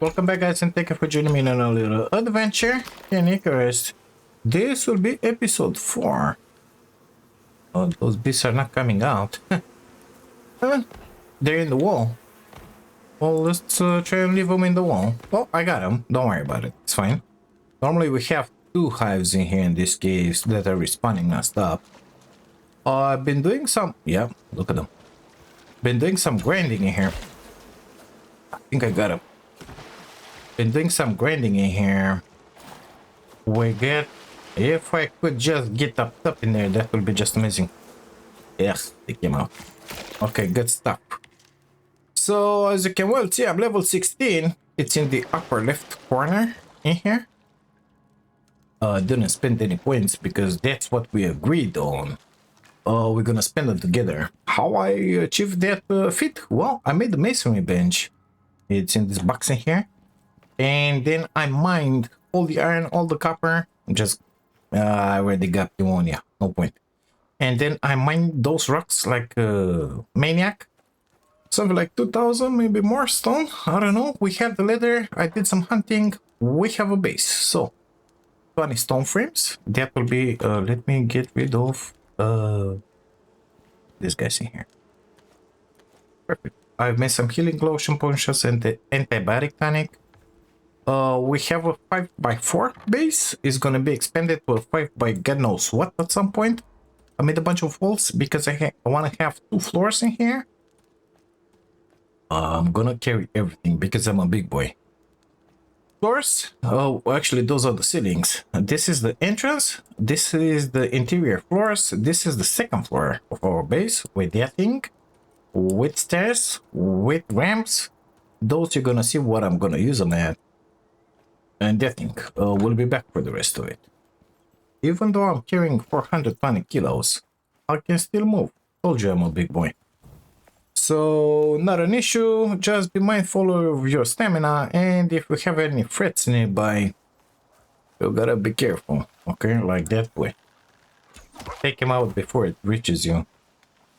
welcome back guys and thank you for joining me in a little adventure in Icarus. This will be episode 4. Oh, those beasts are not coming out. They're in the wall. Well, let's try and leave them in the wall. Oh, I got them. Don't worry about it. It's fine. Normally we have 2 hives in here in this case that are respawning non-stop. I've been doing some... Yeah, look at them. Been doing some grinding in here. I think I got them. Been doing some grinding in here. We get... If I could just get up in there, that would be just amazing. Yes, they came out. Okay, good stuff. So, as you can well see, I'm level 16. It's in the upper left corner in here. Didn't spend any points because that's what we agreed on. We're gonna spend them together. How I achieved that feat? Well, I made the masonry bench. It's in this box in here. And then I mined all the iron, all the copper. Just, I already got pneumonia. No point. And then I mined those rocks like a maniac. Something like 2,000, maybe more stone. I don't know. We have the leather. I did some hunting. We have a base. So, 20 stone frames. That will be, let me get rid of this guy's in here. Perfect. I've made some healing lotion potions and the antibiotic tonic. We have a 5x4 base. It's gonna be expanded to a 5 by God knows what at some point. I made a bunch of walls because I want to have 2 floors in here. I'm gonna carry everything because I'm a big boy. Floors? Oh, actually, those are the ceilings. This is the entrance. This is the interior floors. This is the second floor of our base with that thing, with stairs, with ramps. Those you're gonna see what I'm gonna use them at. And that thing, we'll be back for the rest of it. Even though I'm carrying 420 kilos, I can still move. Told you I'm a big boy. So, not an issue. Just be mindful of your stamina. And if we have any threats nearby, you gotta be careful. Okay, like that way. Take him out before it reaches you.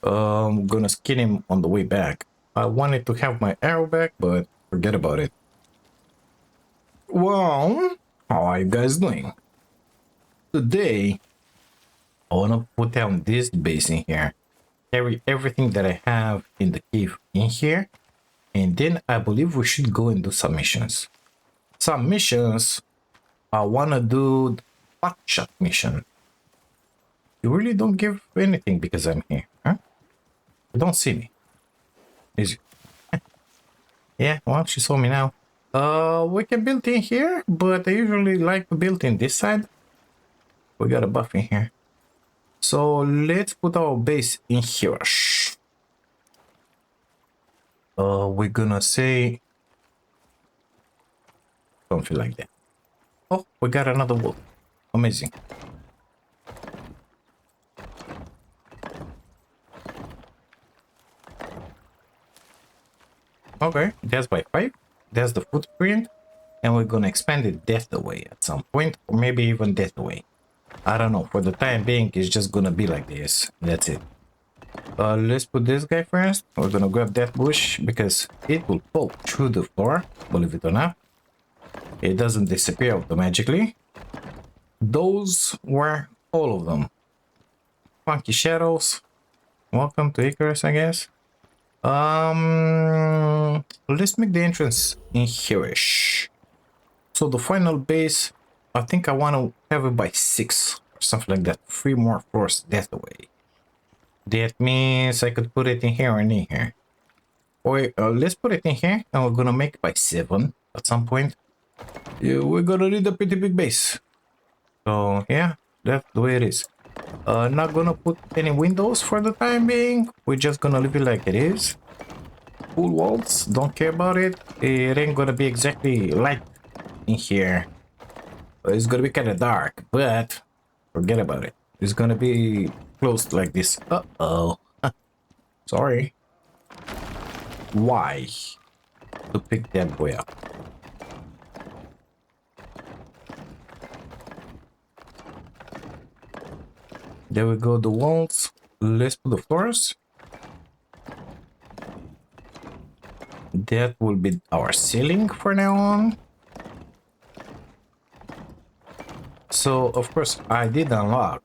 I'm gonna skin him on the way back. I wanted to have my arrow back, but forget about it. Well, how are you guys doing? Today, I want to put down this base in here. Carry everything that I have in the cave in here. And then I believe we should go and do some missions. Some missions, I want to do the Potshot mission. You really don't give anything because I'm here, huh? You don't see me. Is it? Yeah, well, she saw me now. We can build in here, but I usually like to build in this side. We got a buff in here. So let's put our base in here. We're gonna say something like that. Oh, we got another wolf. Amazing. Okay, that's by 5. That's the footprint. And we're gonna expand it that way at some point, or maybe even that way. I don't know. For the time being, it's just gonna be like this. That's it. Let's put this guy first. We're gonna grab that bush because it will poke through the floor, believe it or not. It doesn't disappear automatically. Those were all of them. Funky shadows. Welcome to Icarus, I guess. Let's make the entrance in here-ish. So the final base, I think I want to have it by 6 or something like that. 3 more floors that way. That means I could put it in here and in here. Or let's put it in here and we're gonna make it by 7 at some point. Yeah, we're gonna need a pretty big base. So yeah, that's the way it is. Not gonna put any windows for the time being. We're just gonna leave it like it is. Full walls, don't care about it. It ain't gonna be exactly light in here. It's gonna be kind of dark, but forget about it. It's gonna be closed like this. Uh-oh. Sorry. Why? To pick that boy up. There we go, the walls. Let's put the floors. That will be our ceiling for now on. So, of course, I did unlock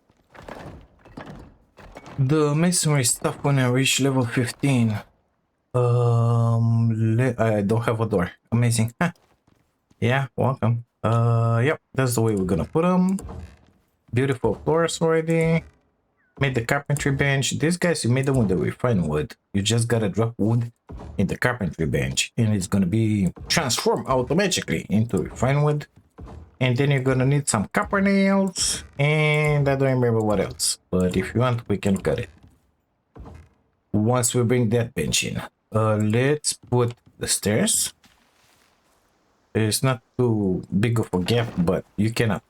the masonry stuff when I reached level 15. I don't have a door. Amazing. Huh. Yeah, welcome. Yep, that's the way we're gonna put them. Beautiful floors already. Made the carpentry bench. These guys, you made them with the refined wood. You just gotta drop wood in the carpentry bench, and it's gonna be transformed automatically into refined wood. And then you're gonna need some copper nails, and I don't remember what else. But if you want, we can cut it once we bring that bench in. Let's put the stairs. It's not too big of a gap, but you cannot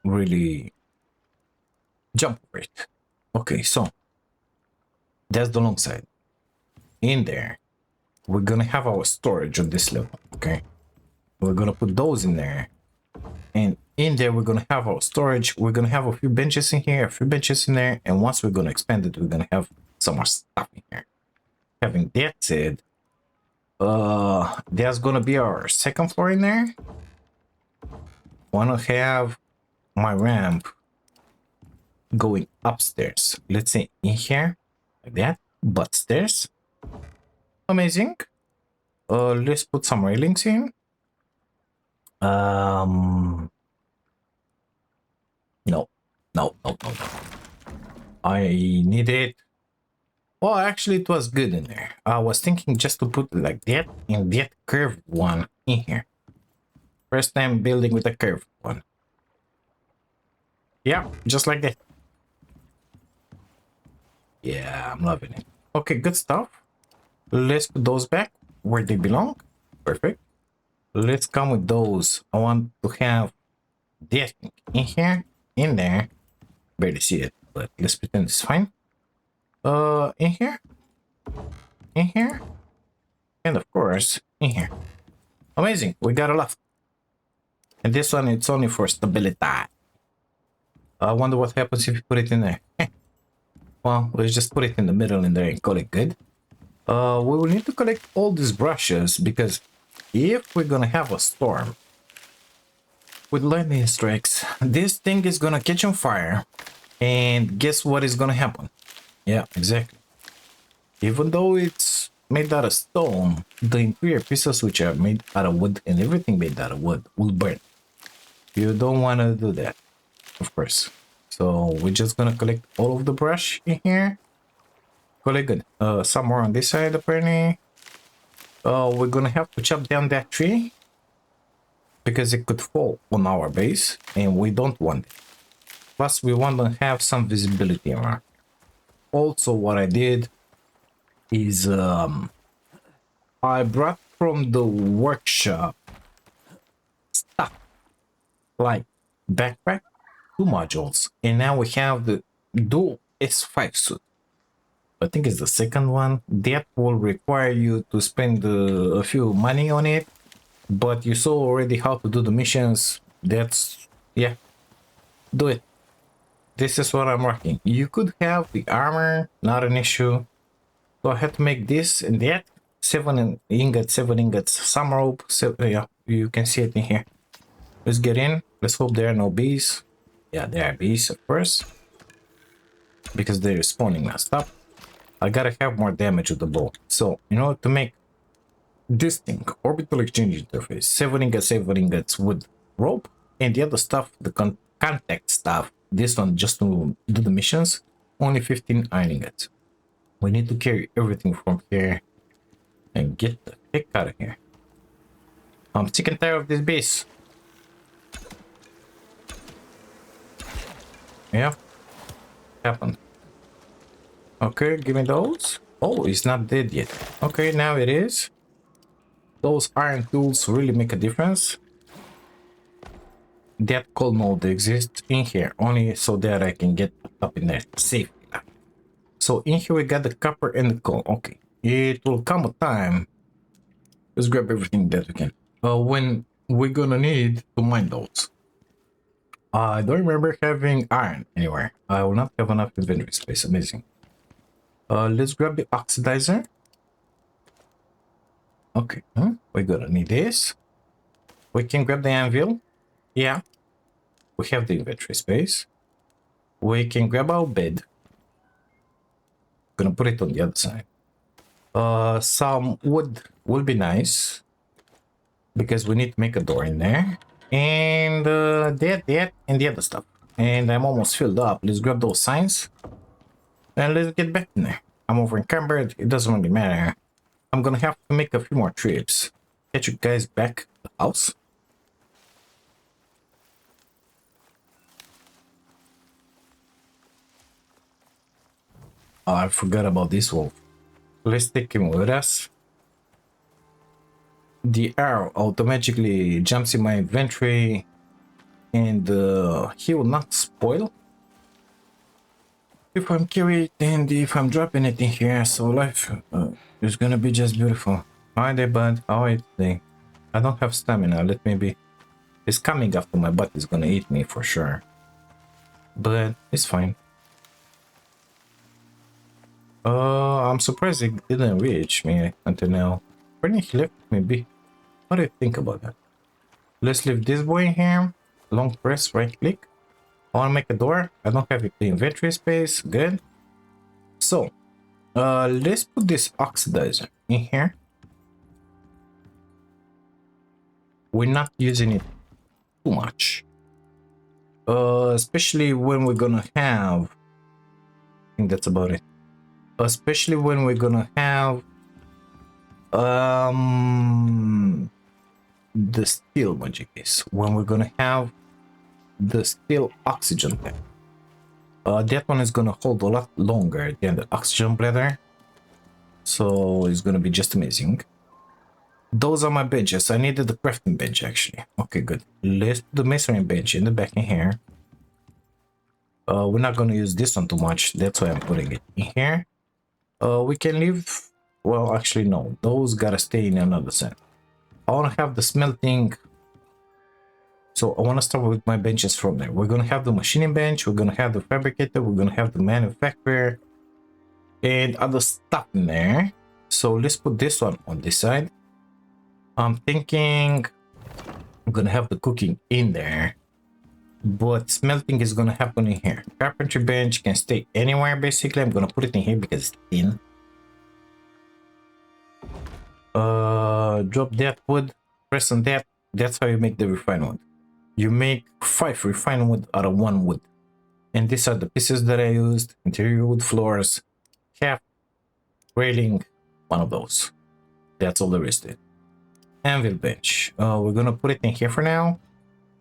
really jump over it. Okay, so that's the long side. In there, we're gonna have our storage on this level. Okay, we're gonna put those in there, and in there we're gonna have our storage. We're gonna have a few benches in here, a few benches in there, and once we're gonna expand it, we're gonna have some more stuff in here. Having that said, there's gonna be our second floor in there. Wanna have my ramp going upstairs. Let's say in here, like that, but stairs. Amazing. Let's put some railings in. No, no, no, no, no. I need it. Oh, actually, it was good in there. I was thinking just to put like that and that curved one in here. First time building with a curved one. Yeah, just like that. Yeah, I'm loving it. Okay, good stuff. Let's put those back where they belong. Perfect. Let's come with those. I want to have that in here, in there. Barely see it, but let's pretend it's fine. In here, and of course, in here. Amazing, we got a lot. And this one, it's only for stability. I wonder what happens if you put it in there. Well, let's just put it in the middle in there and call it good. We will need to collect all these brushes because if we're gonna have a storm with lightning strikes, this thing is gonna catch on fire, and guess what is gonna happen? Yeah, exactly. Even though it's made out of stone, the interior pieces, which are made out of wood and everything made out of wood, will burn. You don't want to do that, of course. So we're just gonna collect all of the brush in here. Collect good. Some more on this side apparently. We're gonna have to chop down that tree because it could fall on our base, and we don't want it. Plus, we want to have some visibility around. Also, what I did is I brought from the workshop stuff like backpack, 2 modules, and now we have the dual S5 suit. I think it's the second one. That will require you to spend a few money on it, but you saw already how to do the missions. That's, yeah, do it. This is what I'm working. You could have the armor, not an issue. So I had to make this and that. 7 ingots, some rope. So, yeah, you can see it in here. Let's get in. Let's hope there are no bees. Yeah, there are bees, of course, because they're spawning now. Stop. I gotta have more damage with the bow. So, in order to make this thing, orbital exchange interface, 7 ingots with rope, and the other stuff, the contact stuff, this one just to do the missions, only 15 iron ingots. We need to carry everything from here and get the heck out of here. I'm sick and tired of this base. Yeah, happened. Okay, give me those. Oh, it's not dead yet. Okay, now it is. Those iron tools really make a difference. That coal node exists in here only so that I can get up in there safely. So in here we got the copper and the coal. Okay, it will come a time. Let's grab everything that we can. When we're gonna need to mine those. I don't remember having iron anywhere. I will not have enough inventory space. Amazing. Let's grab the oxidizer. Okay, we're gonna need this. We can grab the anvil. Yeah, we have the inventory space. We can grab our bed. Gonna put it on the other side. Some wood will be nice because we need to make a door in there. And that, and the other stuff. And I'm almost filled up. Let's grab those signs. And let's get back in there. I'm over encumbered. It doesn't really matter. I'm gonna have to make a few more trips. Get you guys back to the house. Oh, I forgot about this wolf. Let's take him with us. The arrow automatically jumps in my inventory and he will not spoil if I'm carrying it and if I'm dropping it in here. So life is gonna be just beautiful. Hi there, bud. How are you today? I don't have stamina. Let me be. It's coming after my butt is gonna eat me for sure, but it's fine. I'm surprised it didn't reach me until now. Where did he left me be? What do you think about that? Let's leave this boy in here. Long press, right click. I want to make a door. I don't have the inventory space. Good. So, let's put this oxidizer in here. We're not using it too much. Especially when we're gonna have... I think that's about it. Especially when we're gonna have... the steel magic is. When we're gonna have the steel oxygen tank. That one is gonna hold a lot longer than the oxygen bladder, so it's gonna be just amazing. Those are my benches. I needed the crafting bench actually. Okay, good. Let's put the masonry bench in the back in here. We're not gonna use this one too much, that's why I'm putting it in here. We can leave... well, actually no, those gotta stay in another set. I want to have the smelting. So I want to start with my benches from there. We're going to have the machining bench. We're going to have the fabricator. We're going to have the manufacturer. And other stuff in there. So let's put this one on this side. I'm thinking I'm going to have the cooking in there. But smelting is going to happen in here. Carpentry bench can stay anywhere basically. I'm going to put it in here because it's thin. Drop that wood. Press on that. That's how you make the refined wood. You make 5 refined wood out of 1 wood. And these are the pieces that I used. Interior wood floors, half railing, one of those. That's all there is to it. Anvil bench. We're gonna put it in here for now.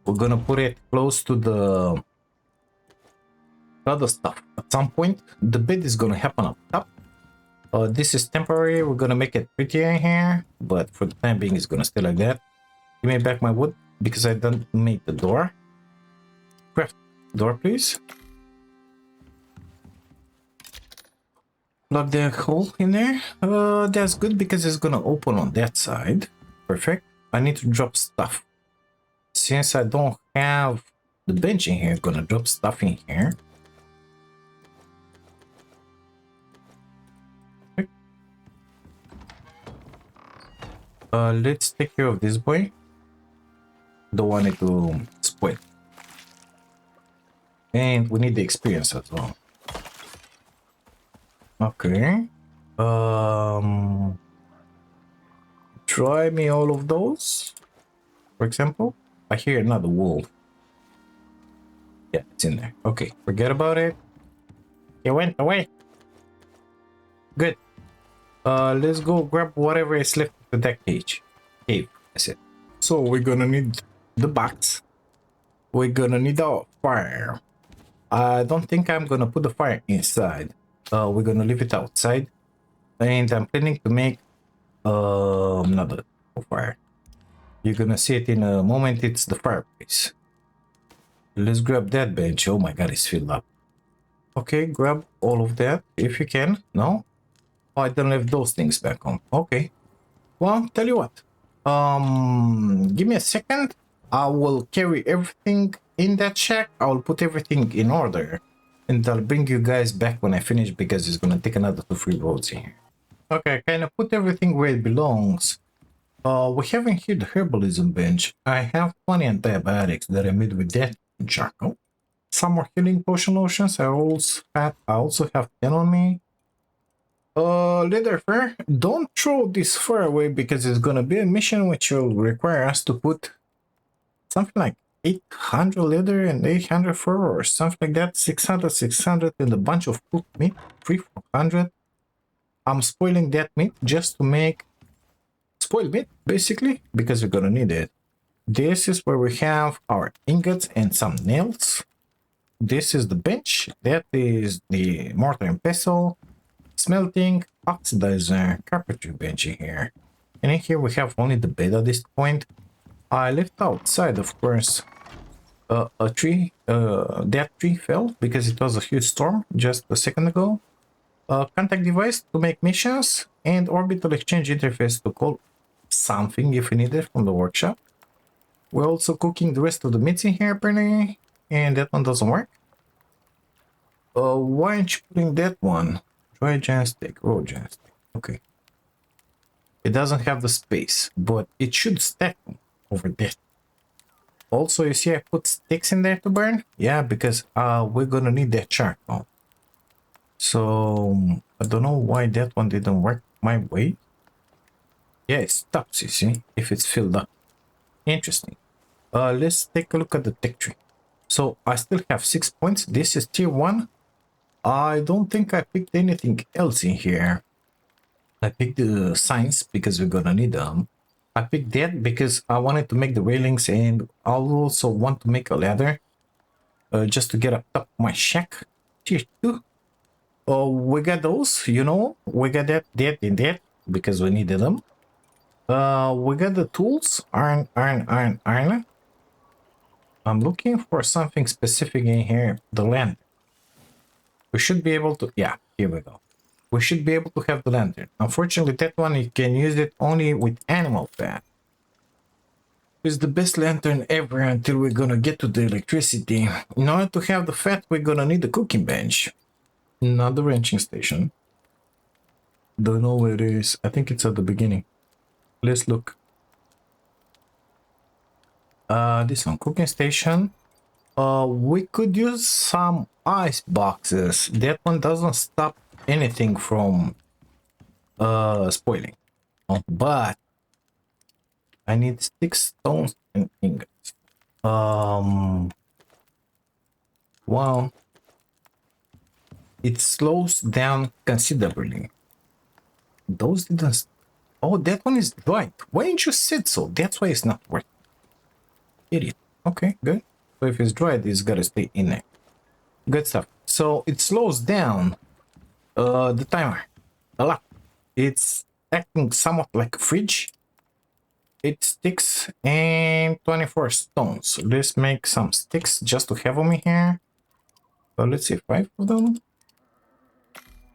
We're gonna put it close to the other stuff. At some point, the bed is gonna happen up top. This is temporary. We're gonna make it prettier in here, but for the time being, it's gonna stay like that. Give me back my wood because I don't make the door. Craft door, please. Plug the hole in there. That's good because it's gonna open on that side. Perfect. I need to drop stuff. Since I don't have the bench in here, I'm gonna drop stuff in here. Let's take care of this boy. Don't want it to spoil. And we need the experience as well. Okay. Try me all of those. For example, I hear another wolf. Yeah, it's in there. Okay, forget about it. It went away. Good. Let's go grab whatever is left of that cage. Cave, I said. So we're gonna need the box. We're gonna need our fire. I don't think I'm gonna put the fire inside. We're gonna leave it outside. And I'm planning to make another fire. You're gonna see it in a moment. It's the fireplace. Let's grab that bench. Oh my god, it's filled up. Okay, grab all of that if you can. No? Oh, I don't leave those things back on. Okay. Well, tell you what. Give me a second. I will carry everything in that shack. I will put everything in order. And I'll bring you guys back when I finish because it's gonna take another 2-3 roads in here. Okay, I kind of put everything where it belongs. We haven't hit the herbalism bench. I have plenty antibiotics that I made with that charcoal. Some more healing potion lotions. I also have 10 on me. Leather fur. Don't throw this fur away because it's gonna be a mission which will require us to put something like 800 leather and 800 fur or something like that. 600 and a bunch of cooked meat. 400. I'm spoiling that meat just to make spoiled meat, basically, because we're gonna need it. This is where we have our ingots and some nails. This is the bench. That is the mortar and pestle, smelting, oxidizer, carpentry bench in here. And in here we have only the bed at this point. I left outside, of course, a tree. That tree fell because it was a huge storm just a second ago. Contact device to make missions, and orbital exchange interface to call something if we need it from the workshop. We're also cooking the rest of the meats in here apparently, and that one doesn't work. Why aren't you putting that one? Dry giant steak, raw giant steak. Okay. It doesn't have the space, but it should stack over there. Also, you see I put sticks in there to burn? Yeah, because we're gonna need that charcoal. So, I don't know why that one didn't work my way. Yeah, it stops, you see, if it's filled up. Interesting. Let's take a look at the tech tree. So, I still have 6 points. This is tier 1. I don't think I picked anything else in here. I picked the signs because we're gonna need them. I picked that because I wanted to make the railings, and I also want to make a ladder just to get up top of my shack. Tier 2. We got those, you know, we got that, and that because we needed them. We got the tools, iron. I'm looking for something specific in here, the lantern. We should be able to, yeah, here we go. We should be able to have the lantern. Unfortunately, that one, you can use it only with animal fat. It's the best lantern ever until we're gonna get to the electricity. In order to have the fat, we're gonna need the cooking bench. Not the wrenching station. Don't know where it is. I think it's at the beginning. Let's look. This one, cooking station. We could use some ice boxes. That one doesn't stop anything from spoiling. But I need sticks, stones, and ingots. Well, it slows down considerably. Those didn't. Oh, that one is dried. Why didn't you said so? That's why it's not working. Idiot. Okay, good. So if it's dried, it's gotta stay in there. Good stuff. So it slows down the timer a lot. It's acting somewhat like a fridge. 8 sticks and 24 stones. Let's make some sticks just to have them in here. So let's see, 5 of them.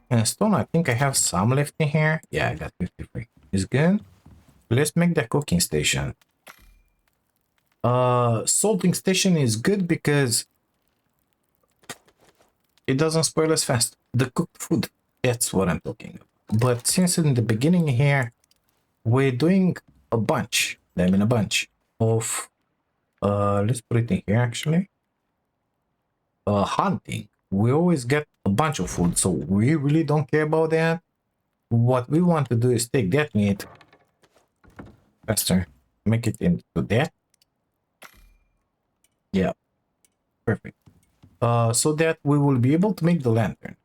And stone, I think I have some left in here. Yeah, I got 53. It's good. Let's make the cooking station. Salting station is good because it doesn't spoil as fast. The cooked food, that's what I'm talking about. But since in the beginning here, we're doing a bunch, of, let's put it in here actually. Hunting. We always get a bunch of food, so we really don't care about that. What we want to do is take that meat faster, make it into that. Yeah, perfect. So that we will be able to make the lantern.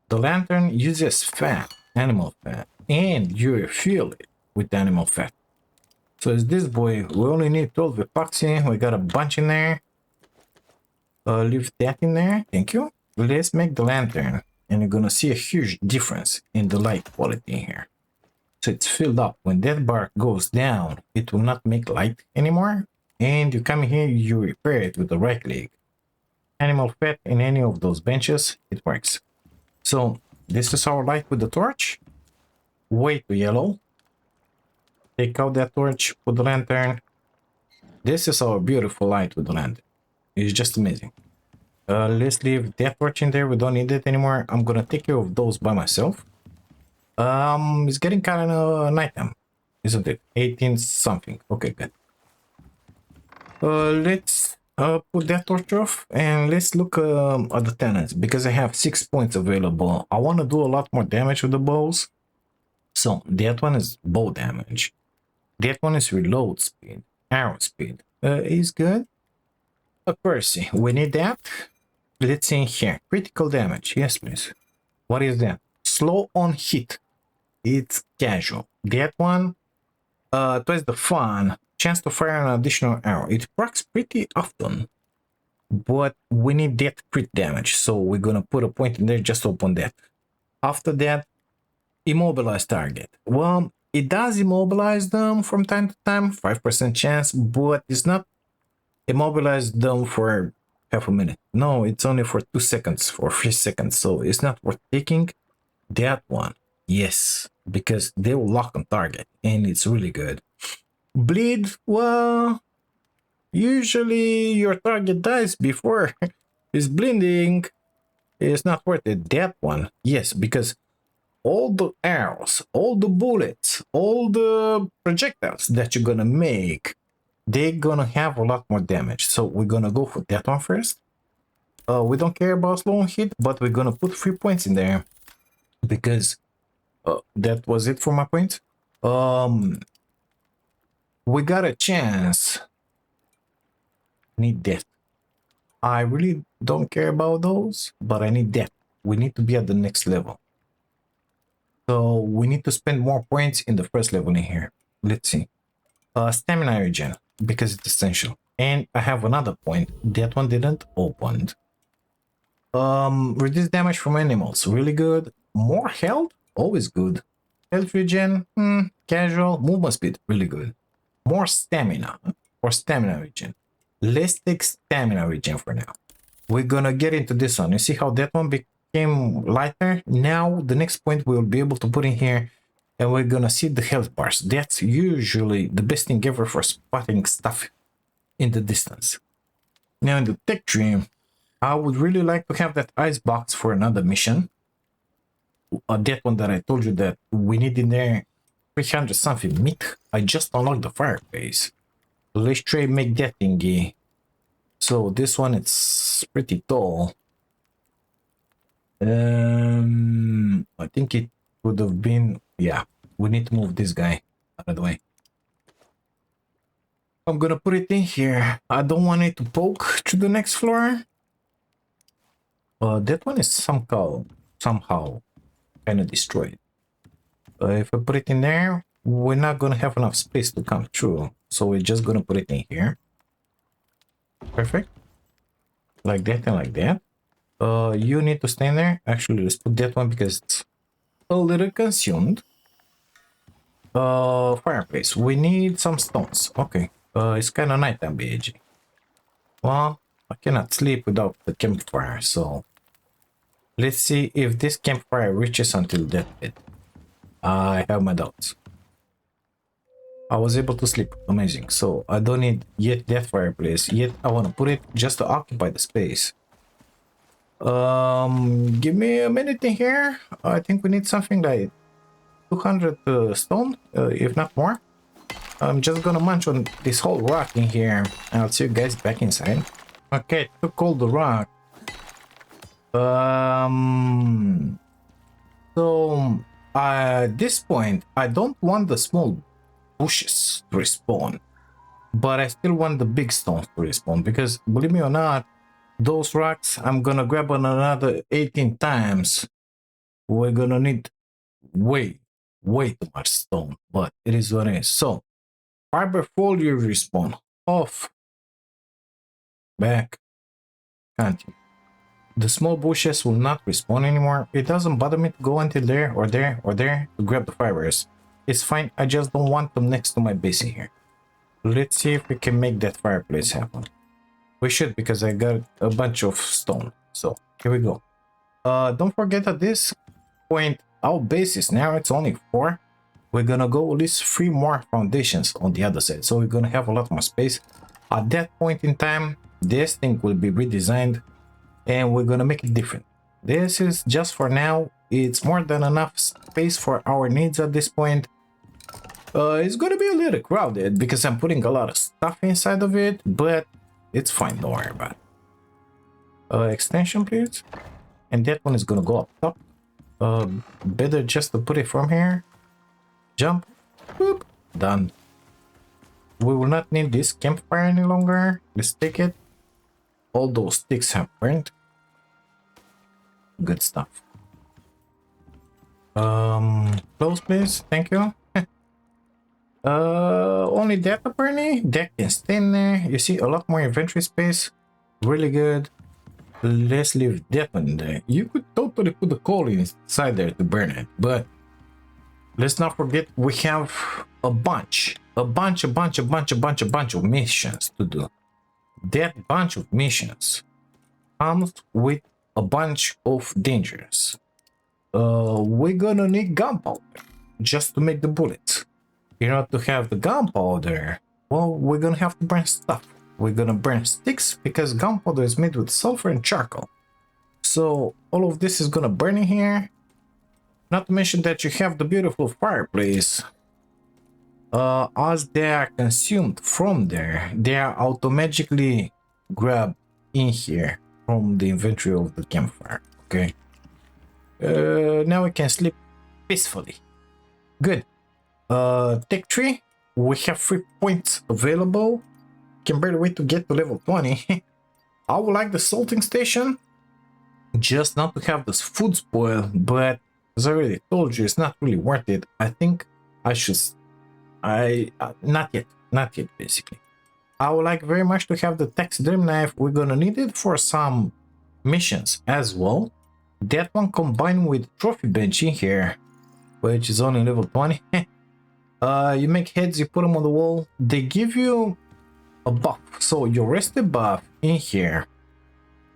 The lantern uses fat, animal fat, and you refuel it with animal fat. So it's this boy. We only need 12 epoxy. We got a bunch in there. Leave that in there. Thank you. Let's make the lantern, and you're gonna see a huge difference in the light quality in here. So it's filled up. When that bar goes down, it will not make light anymore. And you come here, you repair it with the right click. Animal fat in any of those benches, it works. So this is our light with the torch. Way to yellow. Take out that torch, put the lantern. This is our beautiful light with the lantern. It's just amazing. Let's leave that torch in there. We don't need it anymore. I'm gonna take care of those by myself. It's getting kind of nighttime. isn't it? 18 something. Okay, good. Let's put that torch off and let's look at the tenants because I have 6 points available. I want to do a lot more damage with the bows. So that one is bow damage. That one is reload speed. Arrow speed is good. Accuracy, we need that. Let's see here. Critical damage. Yes, please. What is that? Slow on hit. It's casual. That one, twice the fun. Chance to fire an additional arrow. It procs pretty often, but we need that crit damage. So we're gonna put a point in there just to open that. After that, immobilize target. Well, it does immobilize them from time to time, 5% chance, but it's not immobilize them for half a minute. No, it's only for 2 seconds or 3 seconds, so it's not worth taking that one. Yes, because they will lock on target and it's really good. Bleed, well, usually your target dies before it's bleeding. It's not worth it. That one, yes, because all the arrows, all the bullets, all the projectiles that you're gonna make, they're gonna have a lot more damage. So we're gonna go for that one first. We don't care about slow hit, but we're gonna put 3 points in there because that was it for my points. We got a chance. Need that. I really don't care about those, but I need that. We need to be at the next level. So we need to spend more points in the first level in here. Let's see. Stamina regen, because it's essential. And I have another point. That one didn't open. Reduce damage from animals, really good. More health, always good. Health regen, casual. Movement speed, really good. More stamina, or stamina regen. Let's take stamina regen for now. We're gonna get into this one. You see how that one became lighter? Now the next point we'll be able to put in here, and we're gonna see the health bars. That's usually the best thing ever for spotting stuff in the distance. Now in the tech tree, I would really like to have that ice box for another mission. That one that I told you that we need in there 300 something meat. I just unlocked the fireplace. Let's try make that thingy. So this one, it's pretty tall. I think it would have been, yeah, we need to move this guy out of the way. I'm gonna put it in here. I don't want it to poke to the next floor. That one is somehow kind of destroyed. If I put it in there, we're not gonna have enough space to come through. So we're just gonna put it in here. Perfect. Like that and like that. You need to stand there. Actually, let's put that one because it's a little consumed. Fireplace. We need some stones. Okay. It's kind of nighttime, BG. Well, I cannot sleep without the campfire, so let's see if this campfire reaches until that bit. I have my doubts. I was able to sleep. Amazing. So I don't need yet that fireplace. Yet I want to put it just to occupy the space. Give me a minute in here. I think we need something like 200 stone, if not more. I'm just gonna munch on this whole rock in here. I'll see you guys back inside. Okay, took all the rock. So at this point, I don't want the small bushes to respawn, but I still want the big stones to respawn because, believe me or not, those rocks I'm gonna grab on another 18 times. We're gonna need way too much stone, but it is what it is. So fiber folio respawn off, back, continue. The small bushes will not respawn anymore. It doesn't bother me to go until there or there or there to grab the fibers. It's fine. I just don't want them next to my base in here. Let's see if we can make that fireplace happen. We should, because I got a bunch of stone. So here we go. Don't forget at this point, our base is now, it's only 4. We're gonna go at least 3 more foundations on the other side. So we're gonna have a lot more space. At that point in time, this thing will be redesigned and we're gonna make it different. This is just for now. It's more than enough space for our needs at this point. It's gonna be a little crowded because I'm putting a lot of stuff inside of it, but it's fine, don't worry about it. Extension, please. And that one is gonna go up top. Better just to put it from here. Jump. Boop. Done. We will not need this campfire any longer. Let's take it. All those sticks have burned. Good stuff. Close please. Thank you. Only that apparently. That can stay in there. You see a lot more inventory space. Really good. Let's leave that one there. You could totally put the coal inside there to burn it, but let's not forget we have a bunch of missions to do. That bunch of missions comes with a bunch of dangers. We're gonna need gunpowder just to make the bullets. In order to have the gunpowder, well, we're gonna have to burn stuff. We're gonna burn sticks because gunpowder is made with sulfur and charcoal. So all of this is gonna burn in here. Not to mention that you have the beautiful fireplace. As they are consumed from there, they are automatically grabbed in here from the inventory of the campfire. Okay. Now we can sleep peacefully. Good. Tech tree. We have 3 points available. Can barely wait to get to level 20. I would like the salting station, just not to have this food spoil, but as I already told you, it's not really worth it. I think I should. Not yet basically. I would like very much to have the taxidermy knife. We're gonna need it for some missions as well. That one combined with trophy bench in here, which is only level 20. You make heads, you put them on the wall. They give you a buff. So your rested buff in here,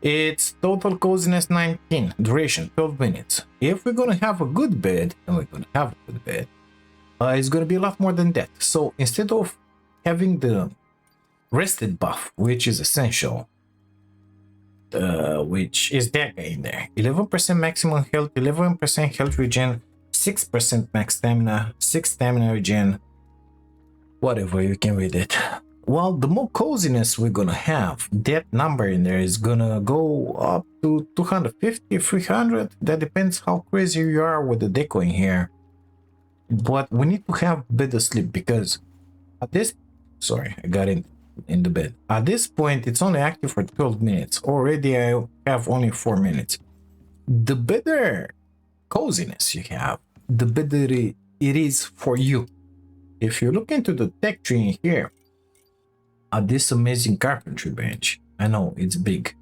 it's total coziness 19, duration 12 minutes. If we're gonna have a good bed, and we're gonna have a good bed, it's gonna be a lot more than that. So instead of having the rested buff, which is essential, which is that guy in there, 11% maximum health, 11% health regen, 6% max stamina, 6 stamina regen, whatever, you can read it. Well, the more coziness we're gonna have, that number in there is gonna go up to 250, 300. That depends how crazy you are with the deco in here. But we need to have better sleep because at this, sorry, I got in the bed. At this point, it's only active for 12 minutes. Already I have only 4 minutes. The better coziness you have, the better it is for you. If you look into the tech tree in here, at this amazing carpentry bench, I know it's big.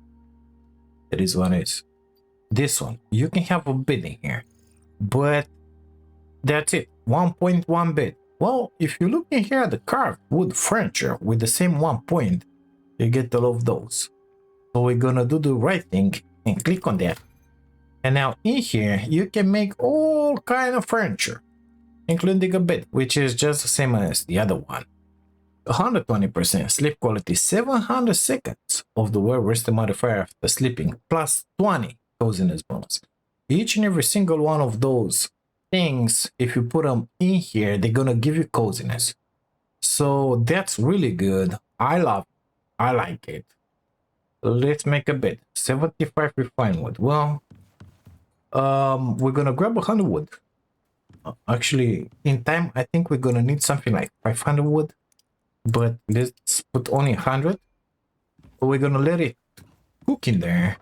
It is what it is. This one, you can have a bed in here, but that's it. 1.1 bed. Well, if you look in here at the carved wood furniture with the same 1 point, you get all of those. So we're gonna do the right thing and click on that. And now in here, you can make all kind of furniture, including a bed, which is just the same as the other one. 120% sleep quality, 700 seconds of the well-rested modifier after sleeping, plus 20 coziness bonus. Each and every single one of those things, if you put them in here, they're gonna give you coziness. So that's really good. I like it. Let's make a bed. 75 refined wood. Well, we're gonna grab 100 wood. Actually, in time, I think we're gonna need something like 500 wood. But let's put only 100. We're gonna let it cook in there.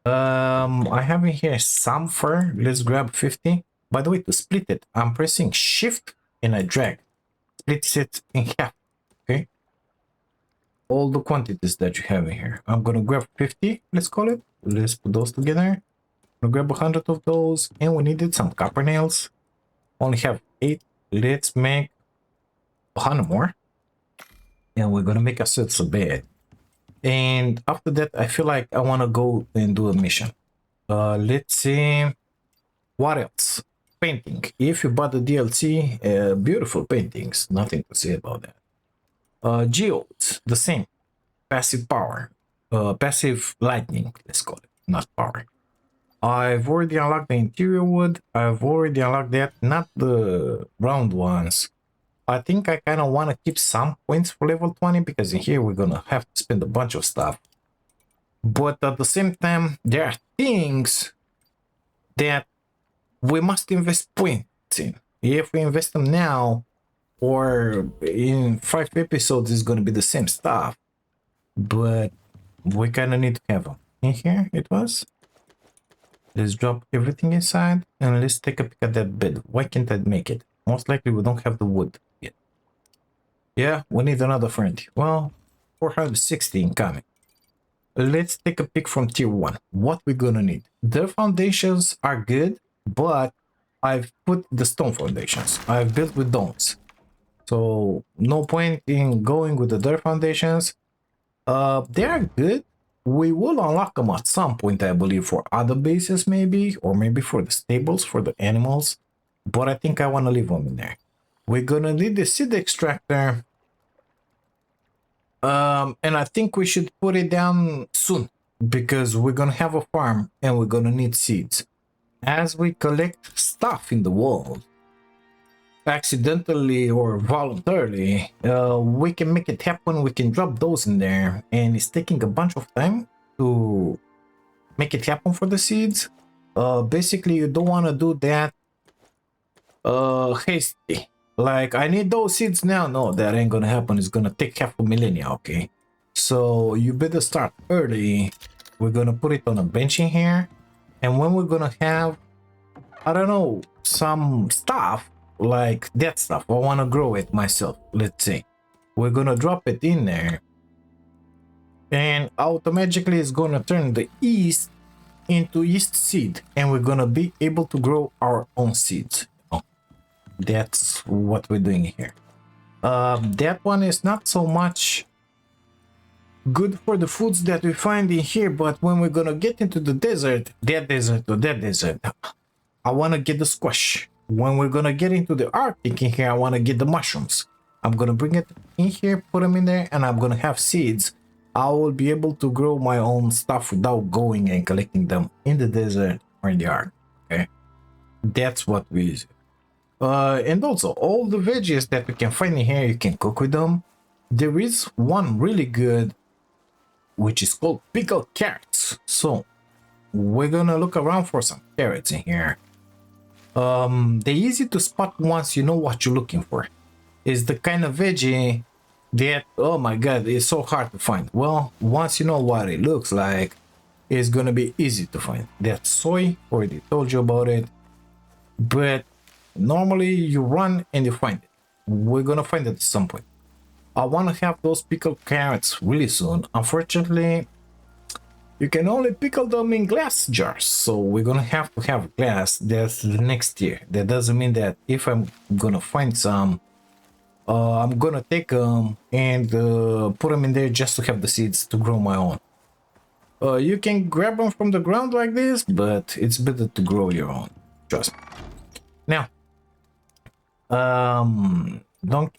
I have in here some fur. Let's grab 50. By the way, to split it, I'm pressing shift and I drag. Splits it in half. Okay. All the quantities that you have in here. I'm gonna grab 50, let's call it. Let's put those together. I'm gonna grab 100 of those, and we needed some copper nails. Only have 8. Let's make 100 more. And we're gonna make ourselves a bed. And after that, I feel like I want to go and do a mission. Let's see what else. Painting. If you bought the DLC, beautiful paintings, nothing to say about that. Geodes, the same. Passive power, passive lightning, let's call it, not power. I've already unlocked the interior wood. I've already unlocked that, not the round ones. I think I kind of want to keep some points for level 20 because in here we're gonna have to spend a bunch of stuff. But at the same time, there are things that we must invest points in. If we invest them now, or in 5 episodes, it's gonna be the same stuff. But we kind of need to have them. In here it was. Let's drop everything inside and let's take a peek at that bed. Why can't I make it? Most likely we don't have the wood yet. Yeah, we need another friend. Well, 460 incoming. Let's take a pick from tier 1. What we're gonna need. The foundations are good, but I've put the stone foundations. I've built with domes. So no point in going with the dirt foundations. They are good. We will unlock them at some point, I believe, for other bases maybe, or maybe for the stables, for the animals. But I think I want to leave them in there. We're gonna need the seed extractor. And I think we should put it down soon because we're gonna have a farm and we're gonna need seeds. As we collect stuff in the world, accidentally or voluntarily, we can make it happen. We can drop those in there, and it's taking a bunch of time to make it happen for the seeds. Basically, you don't want to do that hasty. Like, I need those seeds now. No, that ain't gonna happen. It's gonna take half a millennia, okay? So you better start early. We're gonna put it on a bench in here, and when we're gonna have, I don't know, some stuff like that stuff, I want to grow it myself. Let's say we're gonna drop it in there, and automatically it's gonna turn the east into east seed, and we're gonna be able to grow our own seeds. That's what we're doing here. That one is not so much good for the foods that we find in here, but when we're gonna get into the desert, that desert, I want to get the squash. When we're gonna get into the Arctic in here, I want to get the mushrooms. I'm gonna bring it in here, put them in there, and I'm gonna have seeds. I will be able to grow my own stuff without going and collecting them in the desert or in the Arctic. Okay, that's what we use. And also all the veggies that we can find in here, you can cook with them. There is one really good, which is called pickled carrots. So we're gonna look around for some carrots in here. They're easy to spot once you know what you're looking for. It's the kind of veggie that, oh my god, it's so hard to find. Well, once you know what it looks like, it's gonna be easy to find. That's soy, already told you about it. But normally you run and you find it. We're gonna find it at some point. I want to have those pickled carrots really soon. Unfortunately, you can only pickle them in glass jars, so we're gonna have to have glass. That's the next year. That doesn't mean that if I'm gonna find some, I'm gonna take them and put them in there just to have the seeds to grow my own. You can grab them from the ground like this, but it's better to grow your own. Trust me. Now, don't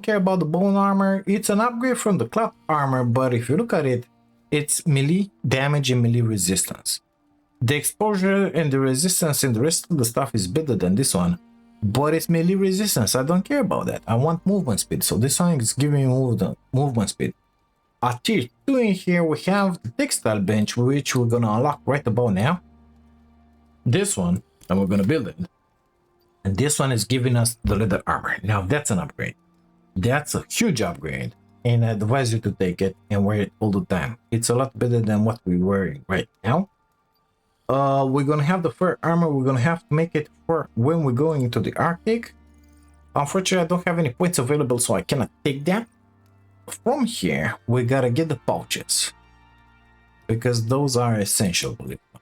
care about the bone armor. It's an upgrade from the cloth armor, but if you look at it, it's melee damage and melee resistance. The exposure and the resistance and the rest of the stuff is better than this one, but it's melee resistance. I don't care about that. I want movement speed, so this one is giving me movement speed. At tier 2 in here, we have the textile bench, which we're gonna unlock right about now. This one, and we're gonna build it. And this one is giving us the leather armor. Now that's an upgrade. That's a huge upgrade, and I advise you to take it and wear it all the time. It's a lot better than what we're wearing right now. We're gonna have the fur armor. We're gonna have to make it for when we're going into the Arctic. Unfortunately, I don't have any points available, so I cannot take that. From here, we gotta get the pouches, because those are essential, believe me.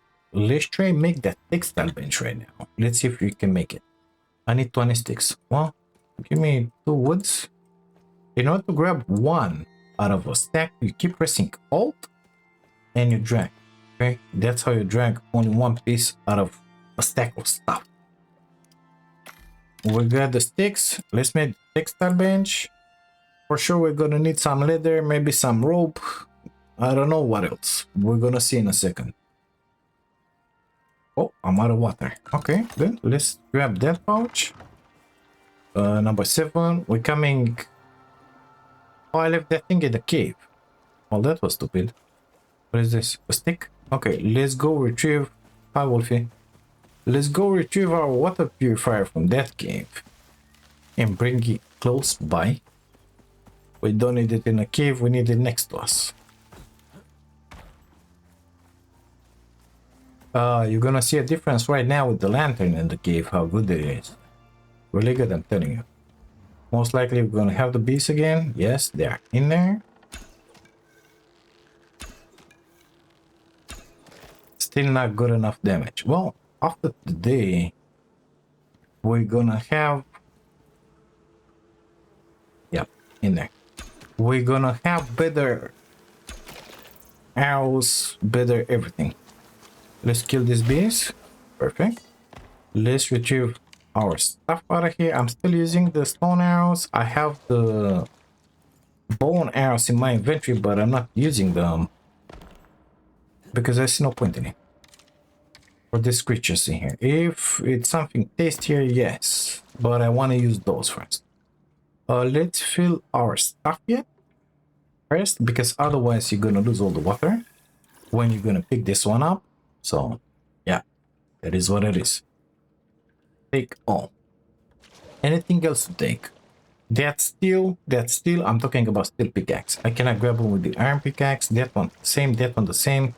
Let's try and make that textile bench right now. Let's see if we can make it. I need 20 sticks. Well, give me 2 woods. In order to grab one out of a stack, you keep pressing Alt and you drag. Okay, that's how you drag only one piece out of a stack of stuff. We got the sticks. Let's make the textile bench. For sure, we're gonna need some leather, maybe some rope. I don't know what else. We're gonna see in a second. Oh, I'm out of water. Okay, good. Let's grab that pouch. Number 7, we're coming. Oh, I left that thing in the cave. Well, that was stupid. What is this? A stick? Okay, let's go retrieve. Hi, Wolfie. Let's go retrieve our water purifier from that cave and bring it close by. We don't need it in a cave, we need it next to us. You're gonna see a difference right now with the lantern in the cave, how good it is. Really good, I'm telling you. Most likely we're gonna have the bees again. Yes, they are in there. Still not good enough damage. Well, after today, we're gonna have... Yep, in there. We're gonna have better arrows, better everything. Let's kill these bees. Perfect. Let's retrieve our stuff out of here. I'm still using the stone arrows. I have the bone arrows in my inventory, but I'm not using them because I see no point in it. For these creatures in here. If it's something tastier, yes. But I want to use those first. Let's fill our stuff yet first, because otherwise you're gonna lose all the water when you're gonna pick this one up. So yeah, that is what it is. Take all. Anything else to take? That steel, I'm talking about steel pickaxe. I cannot grab them with the iron pickaxe. That one same, that one the same.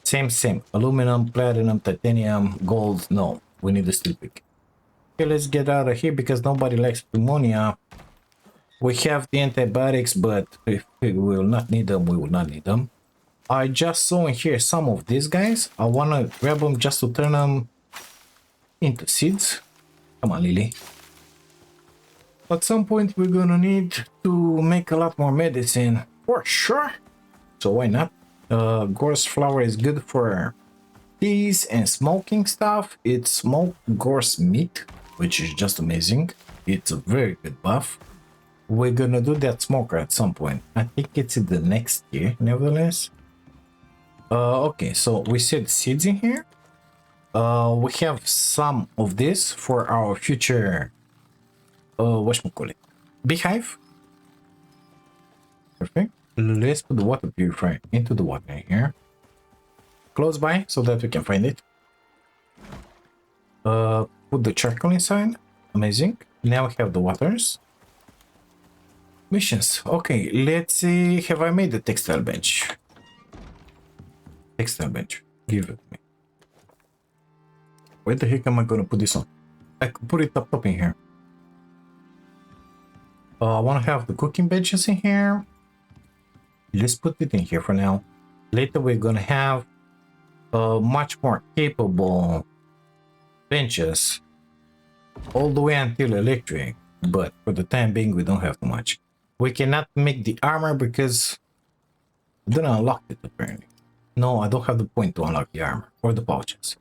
Same. Aluminum, platinum, titanium, gold. No, we need the steel pick. Okay, let's get out of here because nobody likes pneumonia. We have the antibiotics, but if we will not need them, we will not need them. I just saw in here some of these guys. I want to grab them just to turn them into seeds. Come on, Lily. At some point, we're gonna need to make a lot more medicine for sure. So why not? Gorse flour is good for teas and smoking stuff. It's smoked gorse meat, which is just amazing. It's a very good buff. We're gonna do that smoker at some point. I think it's in the next year, nevertheless. Okay, so we said seeds in here. We have some of this for our future whatchamacallit, beehive. Perfect. Let's put the water purifier into the water here. Close by so that we can find it. Put the charcoal inside. Amazing. Now we have the waters. Missions. Okay, let's see. Have I made the textile bench? Textile bench. Give it to me. Where the heck am I gonna put this on? I could put it up top in here. I want to have the cooking benches in here. Let's put it in here for now. Later we're gonna have much more capable benches all the way until electric, but for the time being we don't have too much. We cannot make the armor because I didn't unlock it apparently. No, I don't have the point to unlock the armor or the pouches.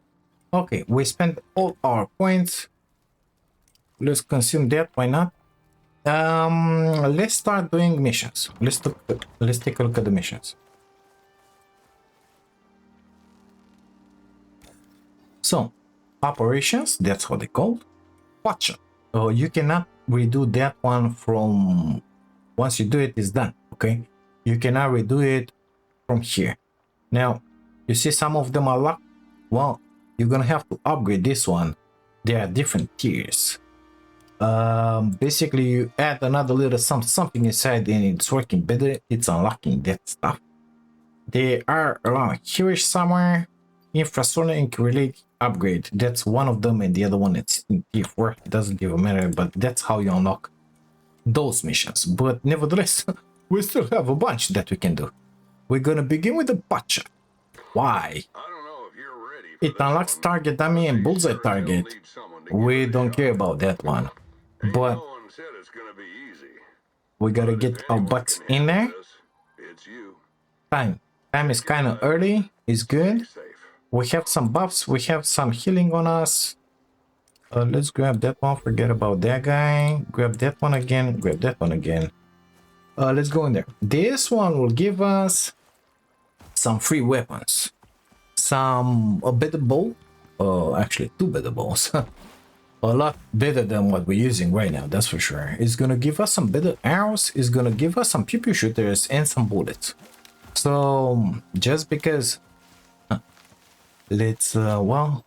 Okay, we spent all our points. Let's consume that, why not? Let's start doing missions. Let's take a look at the missions. So, operations, that's what they called. Potshot. You cannot redo that one from once you do it, it's done. Okay, you cannot redo it from here. Now, you see some of them are locked. Well, you're gonna have to upgrade this one. There are different tiers. Basically you add another little something inside and it's working better. It's unlocking that stuff. They are around here somewhere. Infrastructure and relate upgrade, that's one of them, and the other one it's in tier 4. It doesn't even matter, but that's how you unlock those missions. But nevertheless, we still have a bunch that we can do. We're gonna begin with the Potshot. Why? It unlocks target dummy and bullseye target. We don't care about that one, but we gotta get our butts in there. Time is kind of early. It's good. We have some buffs. We have some healing on us. Let's grab that one. Forget about that guy. Grab that one again. Grab that one again. Let's go in there. This one will give us some free weapons. A better bow. Actually, 2 better bows. a lot better than what we're using right now, that's for sure. It's gonna give us some better arrows, it's gonna give us some pew-pew shooters and some bullets. So just because let's well,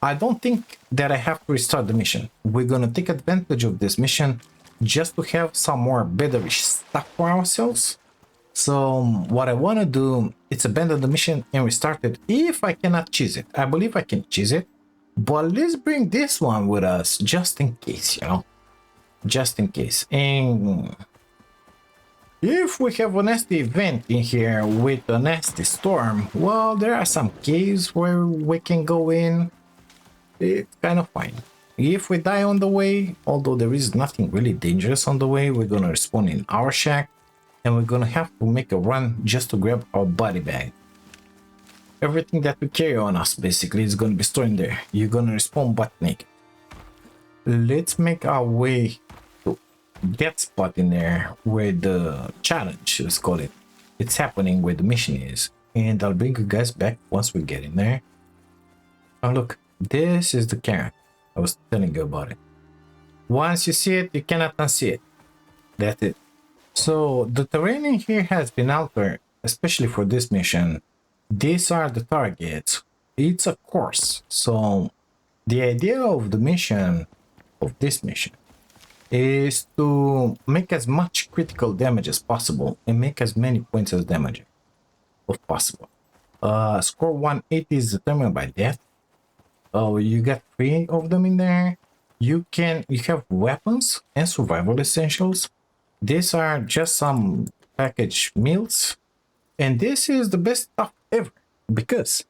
I don't think that I have to restart the mission. We're gonna take advantage of this mission just to have some more better stuff for ourselves. So what I want to do is abandon the mission and restart it if I cannot cheese it. I believe I can cheese it, but let's bring this one with us just in case, you know, just in case. And if we have a nasty event in here with a nasty storm, well, there are some caves where we can go in. It's kind of fine. If we die on the way, although there is nothing really dangerous on the way, we're gonna respawn in our shack and we're gonna have to make a run just to grab our body bag. Everything that we carry on us basically is gonna be stored in there. You're gonna respawn butt naked. Let's make our way to that spot in there where the challenge, let's call it, it's happening, where the mission is, and I'll bring you guys back once we get in there. Oh look, this is the carrot I was telling you about it. Once you see it, you cannot unsee it. That's it. So the terrain in here has been altered, especially for this mission. These are the targets. It's a course. So the idea of the mission, of this mission, is to make as much critical damage as possible and make as many points as damage as possible. Score 180 is determined by death. Oh, you got 3 of them in there. You have weapons and survival essentials. These are just some packaged meals, and this is the best stuff ever because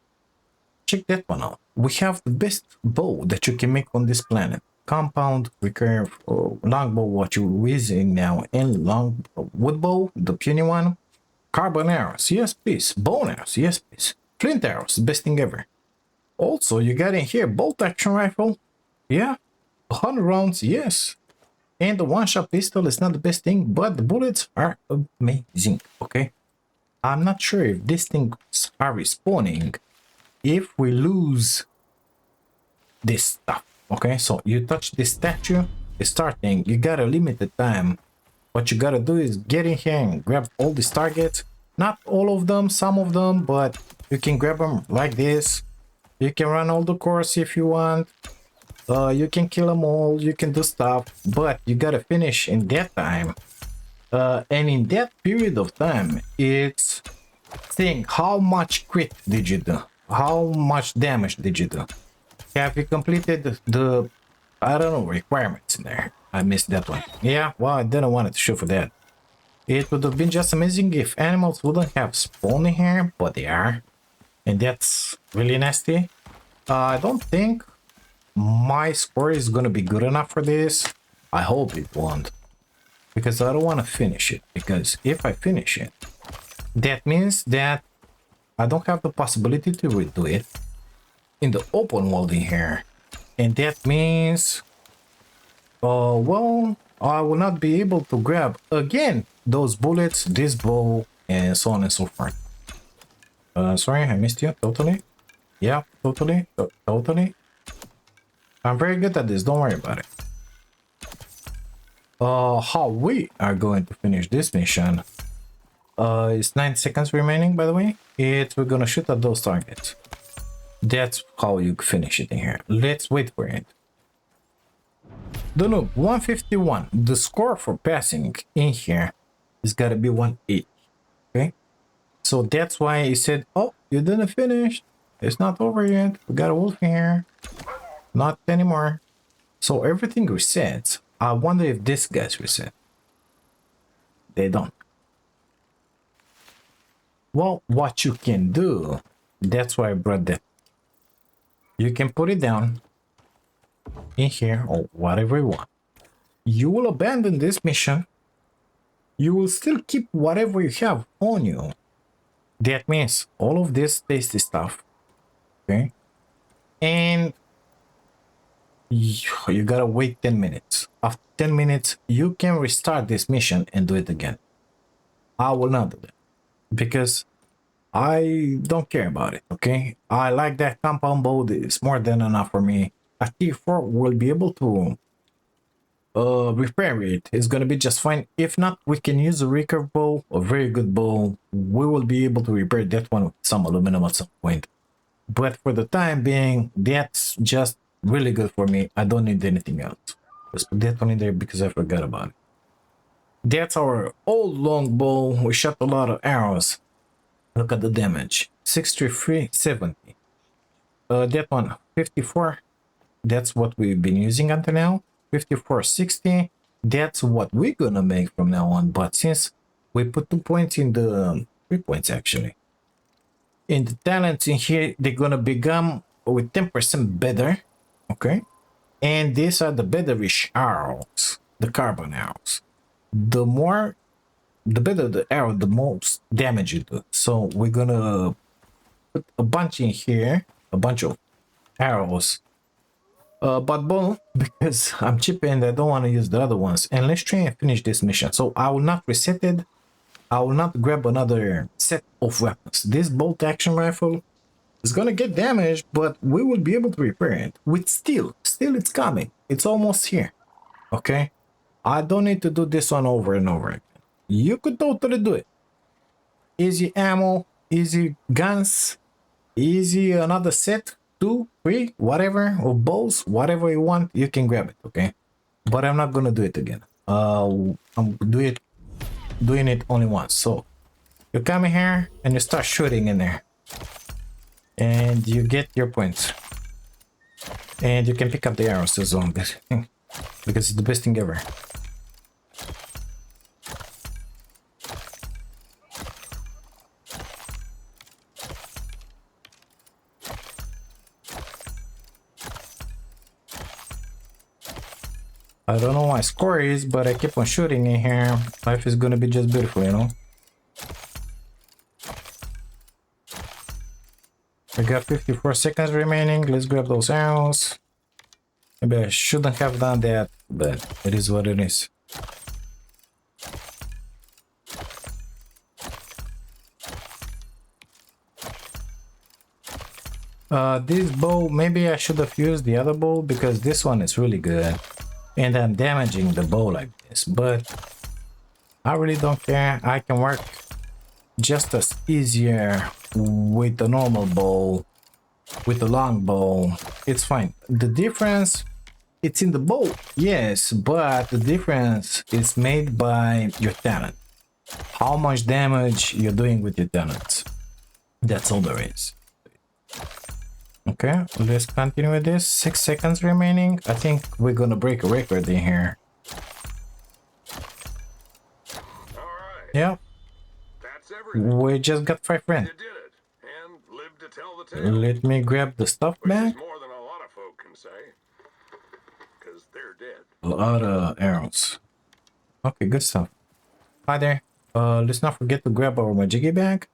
check that one out. We have the best bow that you can make on this planet. Compound, recurve, or longbow, what you're using now, and long wood bow, the puny one. Carbon arrows, yes please. Bone arrows, yes please. Flint arrows, the best thing ever. Also, you got in here bolt action rifle, yeah. 100 rounds, yes. And the one-shot pistol is not the best thing, but the bullets are amazing, okay? I'm not sure if these things are respawning if we lose this stuff, okay? So you touch this statue, it's starting, you got a limited time. What you gotta do is get in here and grab all these targets. Not all of them, some of them, but you can grab them like this. You can run all the course if you want. You can kill them all, you can do stuff, but you gotta finish in that time. And in that period of time, it's think how much crit did you do? How much damage did you do? Have you completed the, I don't know, requirements in there? I missed that one. Yeah, well, I didn't want to show for that. It would have been just amazing if animals wouldn't have spawned in here, but they are. And that's really nasty. I don't think my score is gonna be good enough for this. I hope it won't, because I don't want to finish it, because if I finish it, that means that I don't have the possibility to redo it in the open world in here, and that means well, I will not be able to grab again those bullets, this bow, and so on and so forth. Sorry, I missed you totally. Yeah, totally. I'm very good at this, don't worry about it. How we are going to finish this mission, it's 9 seconds remaining, by the way. We're gonna shoot at those targets. That's how you finish it in here. Let's wait for it. The noob, 151. The score for passing in here is gotta be 180. Okay? So that's why he said, oh, you didn't finish. It's not over yet. We got a wolf in here. Not anymore. So everything resets. I wonder if this guy's reset. They don't. Well, what you can do, that's why I brought that. You can put it down in here or whatever you want. You will abandon this mission. You will still keep whatever you have on you. That means all of this tasty stuff. Okay? And you gotta wait 10 minutes. After 10 minutes, you can restart this mission and do it again. I will not do that because I don't care about it, okay? I like that compound bow. It's more than enough for me. a tier 4 will be able to repair it. It's gonna be just fine. If not, we can use a recurve bow, a very good bow. We will be able to repair that one with some aluminum at some point. But for the time being, that's just really good for me. I don't need anything else. Let's put that one in there because I forgot about it. That's our old longbow. We shot a lot of arrows. Look at the damage. 63, 70. That one, 54. That's what we've been using until now. 54, 60. That's what we're gonna make from now on. But since we put 2 points in the 3 points actually in the talents in here, they're gonna become with 10% better. Okay, and these are the betterish arrows, the carbon arrows. The more, the better the arrow, the most damage you do. So we're gonna put a bunch in here, a bunch of arrows. But both because I'm cheap and I don't want to use the other ones. And let's try and finish this mission. So I will not reset it. I will not grab another set of weapons. This bolt action rifle is gonna get damaged, but we will be able to repair it with steel. Still, it's coming. It's almost here. Okay, I don't need to do this one over and over again. You could totally do it. Easy ammo, easy guns, easy another set, 2, 3, whatever, or bows, whatever you want, you can grab it. Okay, but I'm not gonna do it again. I'm doing it only once. So you come in here and you start shooting in there, and you get your points, and you can pick up the arrows as well because it's the best thing ever. I don't know what my score is, but I keep on shooting in here. Life is gonna be just beautiful, you know. We got 54 seconds remaining. Let's grab those arrows. Maybe I shouldn't have done that, but it is what it is. This bow, maybe I should have used the other bow because this one is really good. And I'm damaging the bow like this, but I really don't care. I can work just as easier with the normal bow, with the long bow. It's fine. The difference, it's in the bow, yes, but the difference is made by your talent. How much damage you're doing with your talents. That's all there is. Okay, let's continue with this. 6 seconds remaining. I think we're gonna break a record in here. Alright. Yeah. That's everything. We just got 5 friends. You did it. And lived to tell the tale. Let me grab the stuff Which back. is more than a lot of folk can say. Because they're dead. A lot of arrows. Okay, good stuff. Hi there. Let's not forget to grab our majiggy bag.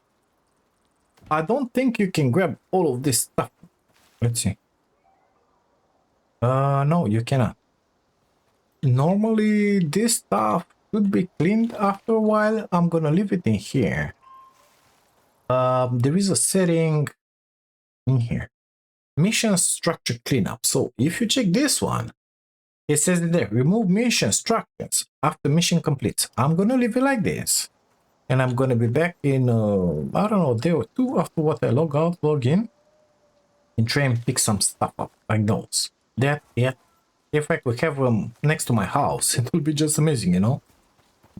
I don't think you can grab all of this stuff. Let's see. No, you cannot. Normally, this stuff should be cleaned after a while. I'm gonna leave it in here. There is a setting in here. Mission structure cleanup. So if you check this one, it says there, remove mission structures after mission completes. I'm gonna leave it like this. And I'm gonna be back in, I don't know, day or 2 after what I log out, log in. And try and pick some stuff up like those. That, yeah. If I could have them next to my house, it would be just amazing, you know.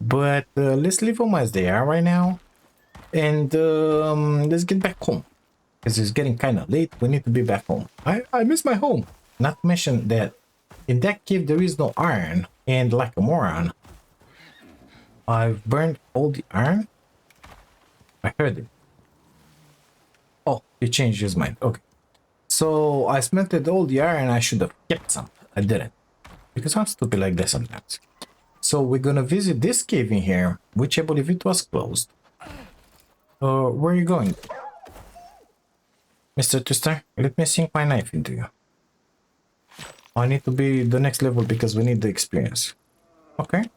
But let's leave them as they are right now, and let's get back home because it's getting kind of late. We need to be back home. I miss my home. Not to mention that in that cave there is no iron, and like a moron, I've burned all the iron. I heard it. Oh, he changed his mind. Okay. So I smelted all the iron. I should have kept some. I didn't. Because I'm stupid like that sometimes. So we're gonna visit this cave in here, which I believe it was closed. Where are you going? Mr. Twister, let me sink my knife into you. I need to be the next level because we need the experience. Okay.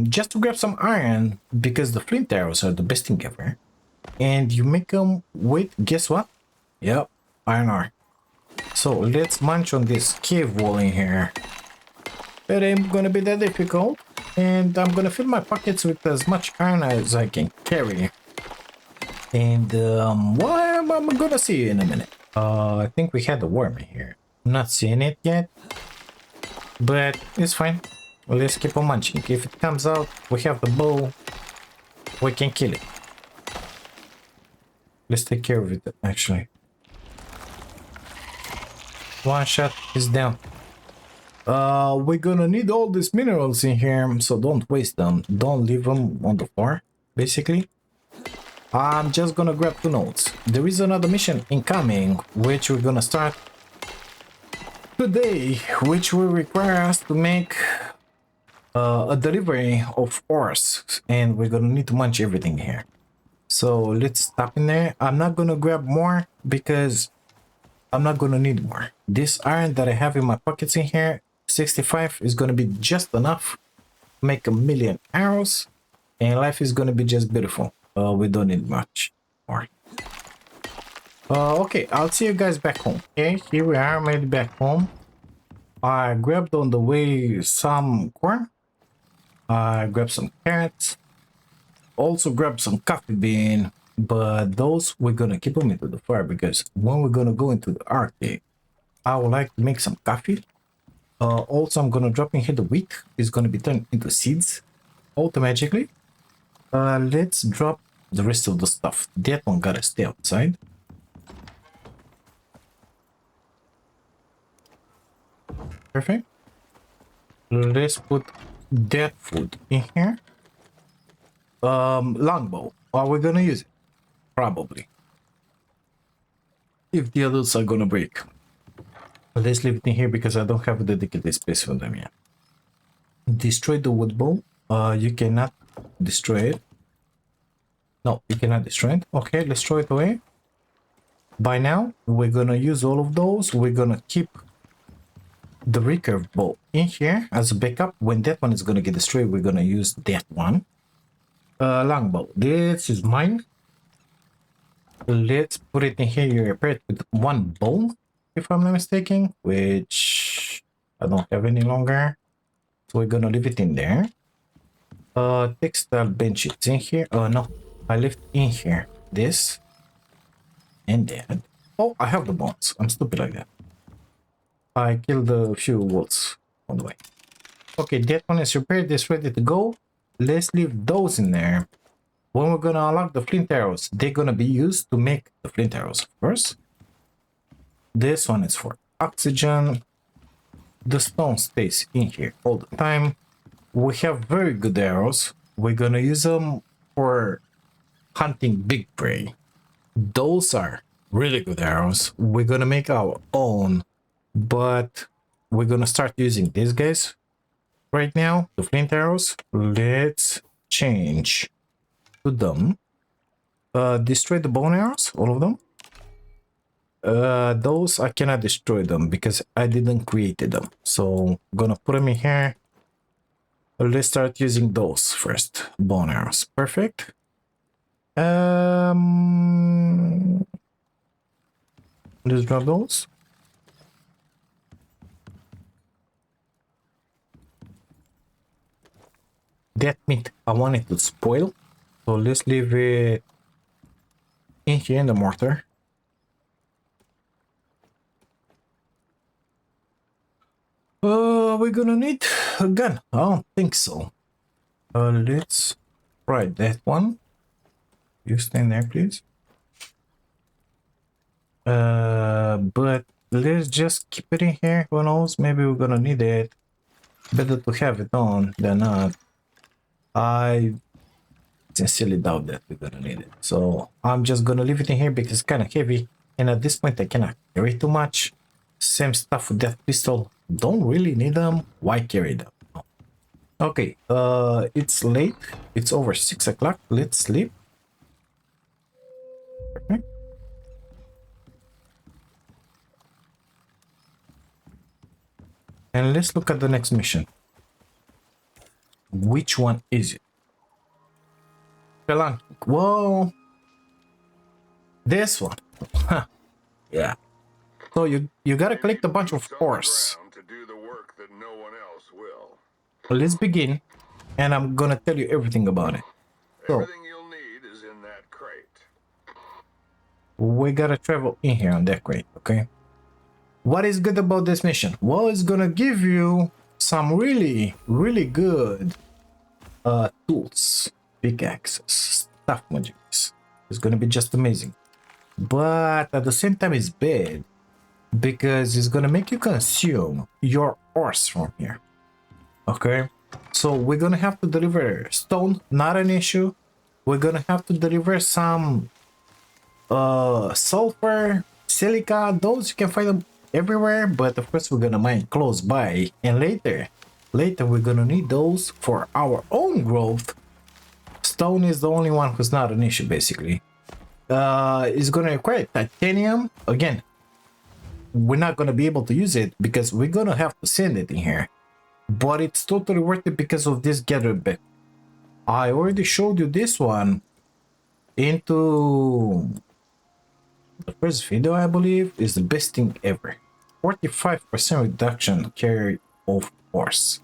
Just to grab some iron because the flint arrows are the best thing ever. And you make them with, guess what? Yep, iron ore. So let's munch on this cave wall in here. It ain't gonna be that difficult. And I'm gonna fill my pockets with as much iron as I can carry. And well, I'm gonna see you in a minute. I think we had a worm in here. I'm not seeing it yet, but it's fine. Let's keep on munching. If it comes out, we have the bow. We can kill it. Let's take care of it, actually. One shot is down. We're gonna need all these minerals in here, so don't waste them. Don't leave them on the floor, basically. I'm just gonna grab 2 notes. There is another mission incoming, which we're gonna start today, which will require us to make a delivery of ores, and we're gonna need to munch everything here. So let's stop in there. I'm not gonna grab more because I'm not gonna need more. This iron that I have in my pockets in here, 65, is gonna be just enough to make 1,000,000 arrows, and life is gonna be just beautiful. We don't need much more. Okay, I'll see you guys back home. Okay, here we are, made it back home. I grabbed on the way some corn. I grabbed some carrots. Also grabbed some coffee bean, but those we're gonna keep them into the fire because when we're gonna go into the Arctic, I would like to make some coffee. Also, I'm gonna drop in here the wheat. It's gonna be turned into seeds automatically. Let's drop the rest of the stuff. That one gotta stay outside. Perfect. Let's put that food in here. Longbow. Are we gonna use it? Probably. If the others are gonna break. Let's leave it in here because I don't have a dedicated space for them yet. Destroy the wood bow. You cannot destroy it. No, you cannot destroy it. Okay, let's throw it away. By now, we're gonna use all of those. We're gonna keep the recurve bow in here as a backup. When that one is gonna get destroyed, we're gonna use that one. Longbow. This is mine. Let's put it in here. You repair it with 1 bone, if I'm not mistaken, which I don't have any longer. So we're gonna leave it in there. Textile bench, it's in here. No, I left in here this and that. Oh, I have the bones. I'm stupid like that. I killed a few wolves on the way. Okay, that one is repaired. It's ready to go. Let's leave those in there. When we're gonna unlock the flint arrows, they're gonna be used to make the flint arrows, of course. This one is for oxygen. The stone stays in here all the time. We have very good arrows. We're gonna use them for hunting big prey. Those are really good arrows. We're gonna make our own, but we're gonna start using these guys right now, the flint arrows. Let's change to them. Destroy the bone arrows, all of them. Those I cannot destroy them because I didn't create them. So I'm gonna put them in here. Let's start using those first. Bone arrows. Perfect. Let's drop those. That meat, I want it to spoil. So let's leave it in here in the mortar. We're gonna need a gun. I don't think so. Let's try that one. You stand there, please. But let's just keep it in here. Who knows? Maybe we're gonna need it. Better to have it on than not. I sincerely doubt that we're gonna need it. So I'm just gonna leave it in here because it's kind of heavy. And at this point, I cannot carry too much. Same stuff with that pistol. Don't really need them. Why carry them? Okay, it's late. It's over 6 o'clock. Let's sleep. Perfect. And let's look at the next mission. Which one is it? Spelunking. Whoa. This one. Yeah. So you gotta They collect a need bunch of boots on the ores. ground to do the work that no one else will. Let's begin, and I'm gonna tell you everything about it. So Everything you'll need is in that crate. we gotta travel in here on that crate, okay? What is good about this mission? Well, it's gonna give you some really good tools, pickaxes, stuff magics. It's gonna be just amazing. But at the same time, it's bad because it's gonna make you consume your ores from here. Okay, so we're gonna have to deliver stone, not an issue. We're gonna have to deliver some sulfur, silica. Those you can find them everywhere, but of course we're gonna mine close by, and later we're gonna need those for our own growth. Stone is the only one who's not an issue, basically. It's gonna require titanium. Again, we're not gonna be able to use it because we're gonna have to send it in here, but it's totally worth it because of this gather back. I already showed you this one into the first video, I believe. Is the best thing ever. 45% reduction carry of force.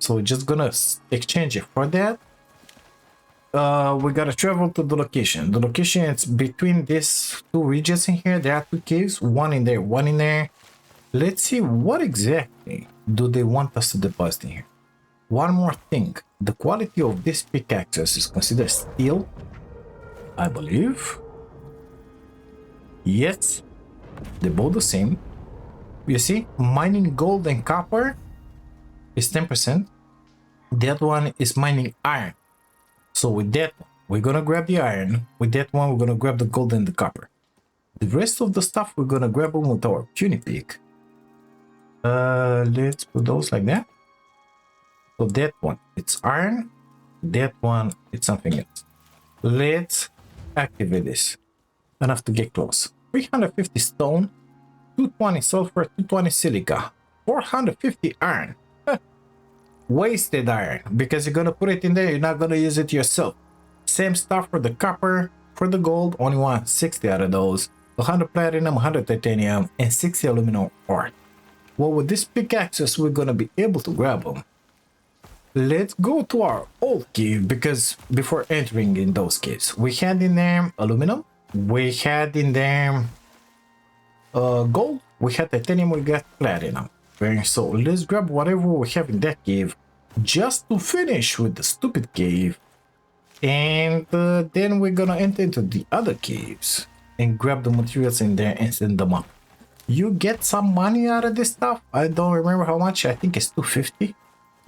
So we're just gonna exchange it for that. We gotta travel to the location. The location is between these two regions in here. There are two caves, one in there, one in there. Let's see what exactly do they want us to deposit in here. One more thing, the quality of this pickaxes is considered steel, I believe. Yes, they're both the same. You see, mining gold and copper is 10%. That one is mining iron. So with that, we're gonna grab the iron. With that one, we're gonna grab the gold and the copper. The rest of the stuff, we're gonna grab them with our puny pick. Let's put those like that. So that one, it's iron. That one, it's something else. Let's activate this. Enough to get close. 350 stone, 220 sulfur, 220 silica, 450 iron. Wasted iron, because you're gonna put it in there, you're not gonna use it yourself. Same stuff for the copper, for the gold, only want 60 out of those. 100 platinum, 100 titanium, and 60 aluminum ore. Well, with this pickaxes, we're gonna be able to grab them. Let's go to our old cave, because before entering in those caves, we had in there aluminum, we had in there gold, we had titanium, we got platinum. Okay, so let's grab whatever we have in that cave just to finish with the stupid cave, and then we're gonna enter into the other caves and grab the materials in there and send them up. You get some money out of this stuff. I don't remember how much. I think it's 250.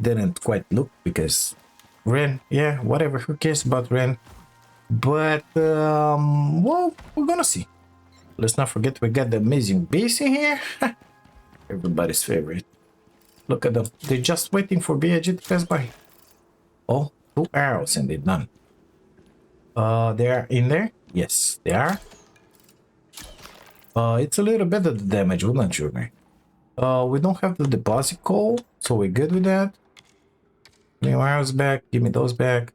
Didn't quite look because rent, yeah, whatever, who cares about rent. But well, we're gonna see. Let's not forget we got the amazing base in here. Everybody's favorite. Look at them, they're just waiting for BIG to pass by. Oh, 2 arrows and they're done. They are in there. Yes, they are. It's a little better the damage, wouldn't you agree? We don't have the deposit coal, so we're good with that. Give me my arrows back, give me those back.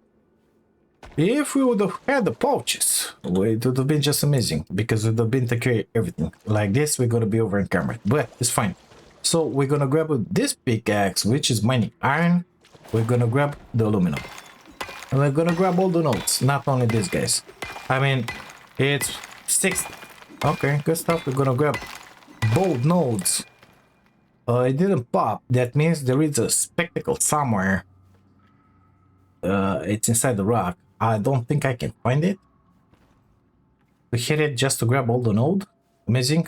If we would have had the pouches, it would have been just amazing, because it would have been to carry everything. Like this, we're gonna be over encumbered, but it's fine. So we're gonna grab this pickaxe, which is mining iron. We're gonna grab the aluminum. And we're gonna grab all the nodes, not only these guys. I mean, it's 6. Okay, good stuff. We're gonna grab both nodes. It didn't pop. That means there is a spectacle somewhere. It's inside the rock. I don't think I can find it. We hit it just to grab all the node. Amazing.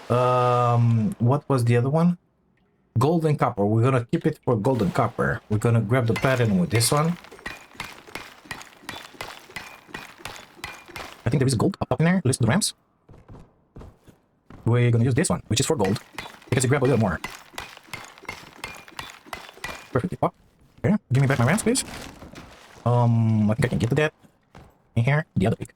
What was the other one? Gold and copper. We're gonna keep it for gold and copper. We're gonna grab the platinum with this one. I think there is gold up in there. Let's do the ramps. We're gonna use this one, which is for gold, because you grab a little more. Perfectly pop. Okay, give me back my ramps, please. I think I can get to that. In here, the other pick.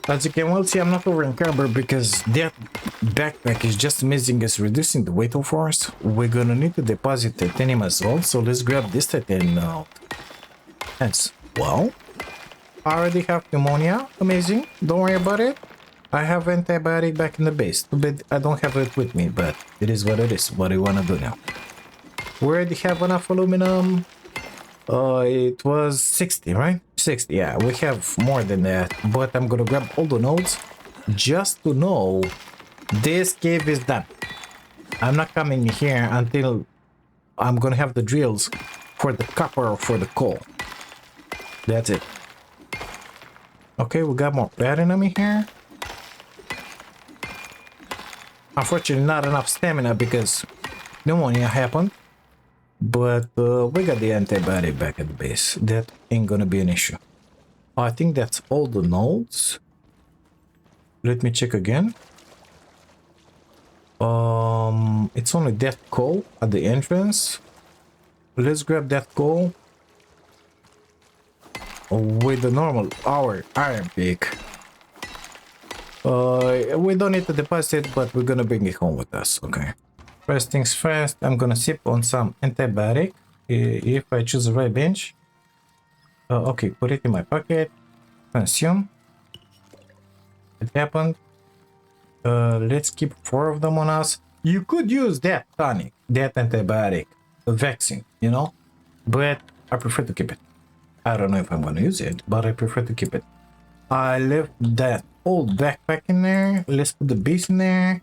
As you can well see, I'm not over encumbered because that backpack is just amazing as reducing the weight of force. We're gonna need to deposit titanium as well, so let's grab this titanium now. As well. I already have pneumonia. Amazing. Don't worry about it. I have antibiotic back in the base. Too bad I don't have it with me, but it is what it is. What do you want to do now? We already have enough aluminum. It was 60, right? 60, yeah. We have more than that, but I'm gonna grab all the nodes just to know this cave is done. I'm not coming here until I'm gonna have the drills for the copper or for the coal. That's it. Okay, we got more platinum in here. Unfortunately, not enough stamina because pneumonia happened. But we got the antibiotic back at the base. That ain't gonna be an issue. I think that's all the nodes. Let me check again. It's only that coal at the entrance. Let's grab that coal with the normal iron pick. We don't need to deposit, but we're gonna bring it home with us. Okay. First things first, I'm gonna sip on some antibiotic if I choose the right bench. Okay, put it in my pocket. Consume. It happened. Let's keep 4 of them on us. You could use that tonic, that antibiotic, the vaccine, you know, but I prefer to keep it. I don't know if I'm gonna use it, but I prefer to keep it. I left that old backpack in there. Let's put the bees in there.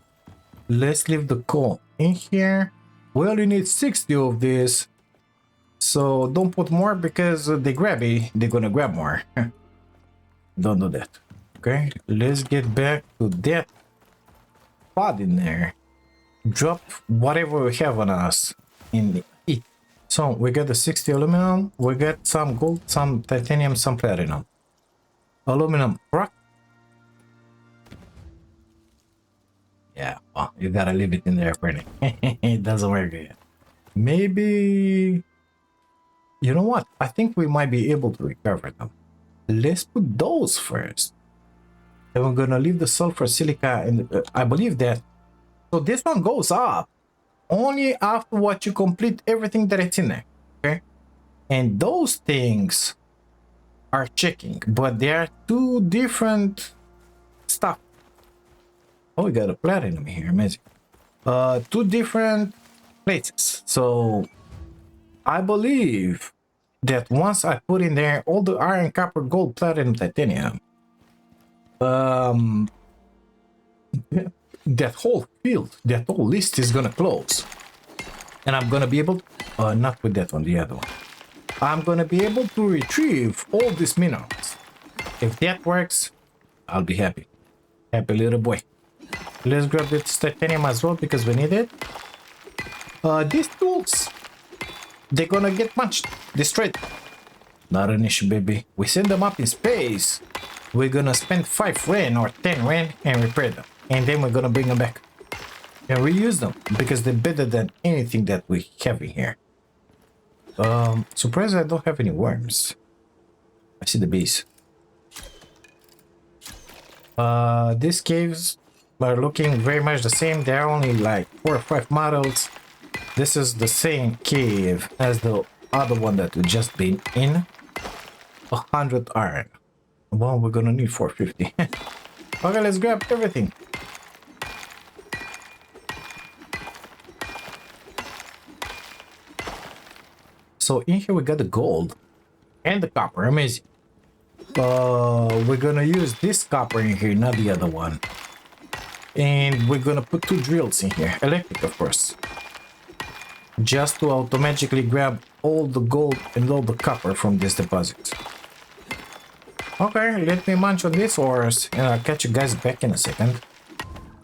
Let's leave the coal in here. We only need 60 of this, so don't put more because they grab it. They're gonna grab more. Don't do that. Okay, let's get back to that pod in there. Drop whatever we have on us in it. So we got the 60 aluminum. We got some gold, some titanium, some platinum. Aluminum rock. Yeah, well, you gotta leave it in there for it. It doesn't work yet. Maybe, you know what? I think we might be able to recover them. Let's put those first. And we're gonna leave the sulfur silica in the, I believe that. So this one goes up only after what you complete everything that it's in there. Okay. And those things are checking, but they are 2 different stuff. Oh, we got a platinum here, amazing. 2 different places. So I believe that once I put in there all the iron, copper, gold, platinum, titanium, that whole field, that whole list is gonna close, and I'm gonna be able not with that one, the other one. I'm gonna be able to retrieve all these minerals. If that works, I'll be happy. Happy little boy. Let's grab this titanium as well because we need it. These tools, they're gonna get punched, destroyed. Not an issue, baby. We send them up in space. We're gonna spend 5 Ren or 10 Ren and repair them. And then we're gonna bring them back and reuse them because they're better than anything that we have in here. Surprised I don't have any worms. I see the bees. These caves are looking very much the same. There are only like 4 or 5 models. This is the same cave as the other one that we just been in. 100 iron. Well, we're gonna need 450. Okay, let's grab everything. So in here we got the gold and the copper, amazing. We're gonna use this copper in here, not the other one. And we're gonna put 2 drills in here, electric of course, just to automatically grab all the gold and all the copper from this deposit. Okay, let me munch on these ores and I'll catch you guys back in a second.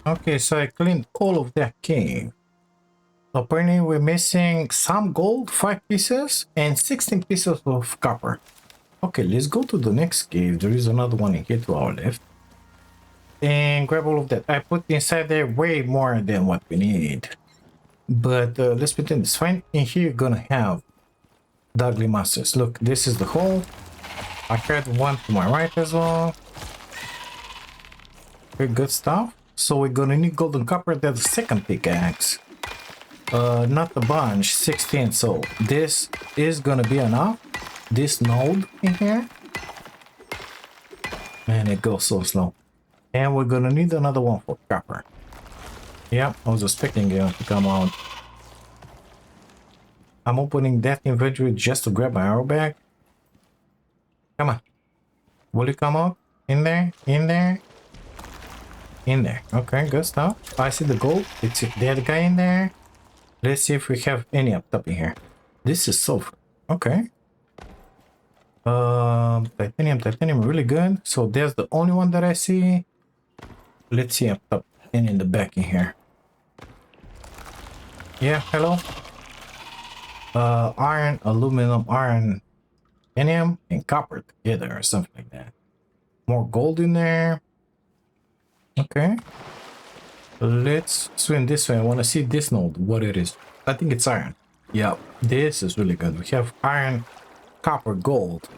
Okay, so I cleaned all of that cave. Apparently we're missing some gold, 5 pieces, and 16 pieces of copper. Okay, let's go to the next cave. There is another one in here to our left. And grab all of that. I put inside there way more than what we need. But let's pretend it's fine. In here you're gonna have the ugly monsters. Look, this is the hole. I had one to my right as well. Very good stuff. So we're gonna need golden copper. That's the second pickaxe. Not a bunch, 16. So this is gonna be enough. This node in here. Man, it goes so slow. And we're gonna need another one for copper. Yeah, I was expecting it to come out. I'm opening that inventory just to grab my arrow bag. Come on. Will it come out? In there? In there? In there. Okay, good stuff. I see the gold. It's that guy in there. Let's see if we have any up top in here. This is sulfur. Okay. Titanium, really good. So there's the only one that I see. Let's see up top and in the back in here. Yeah, hello. Iron, aluminum, iron, titanium, and copper together or something like that. More gold in there. Okay. Let's swim this way. I want to see this node, what it is. I think it's iron. Yeah, this is really good. We have iron, copper, gold.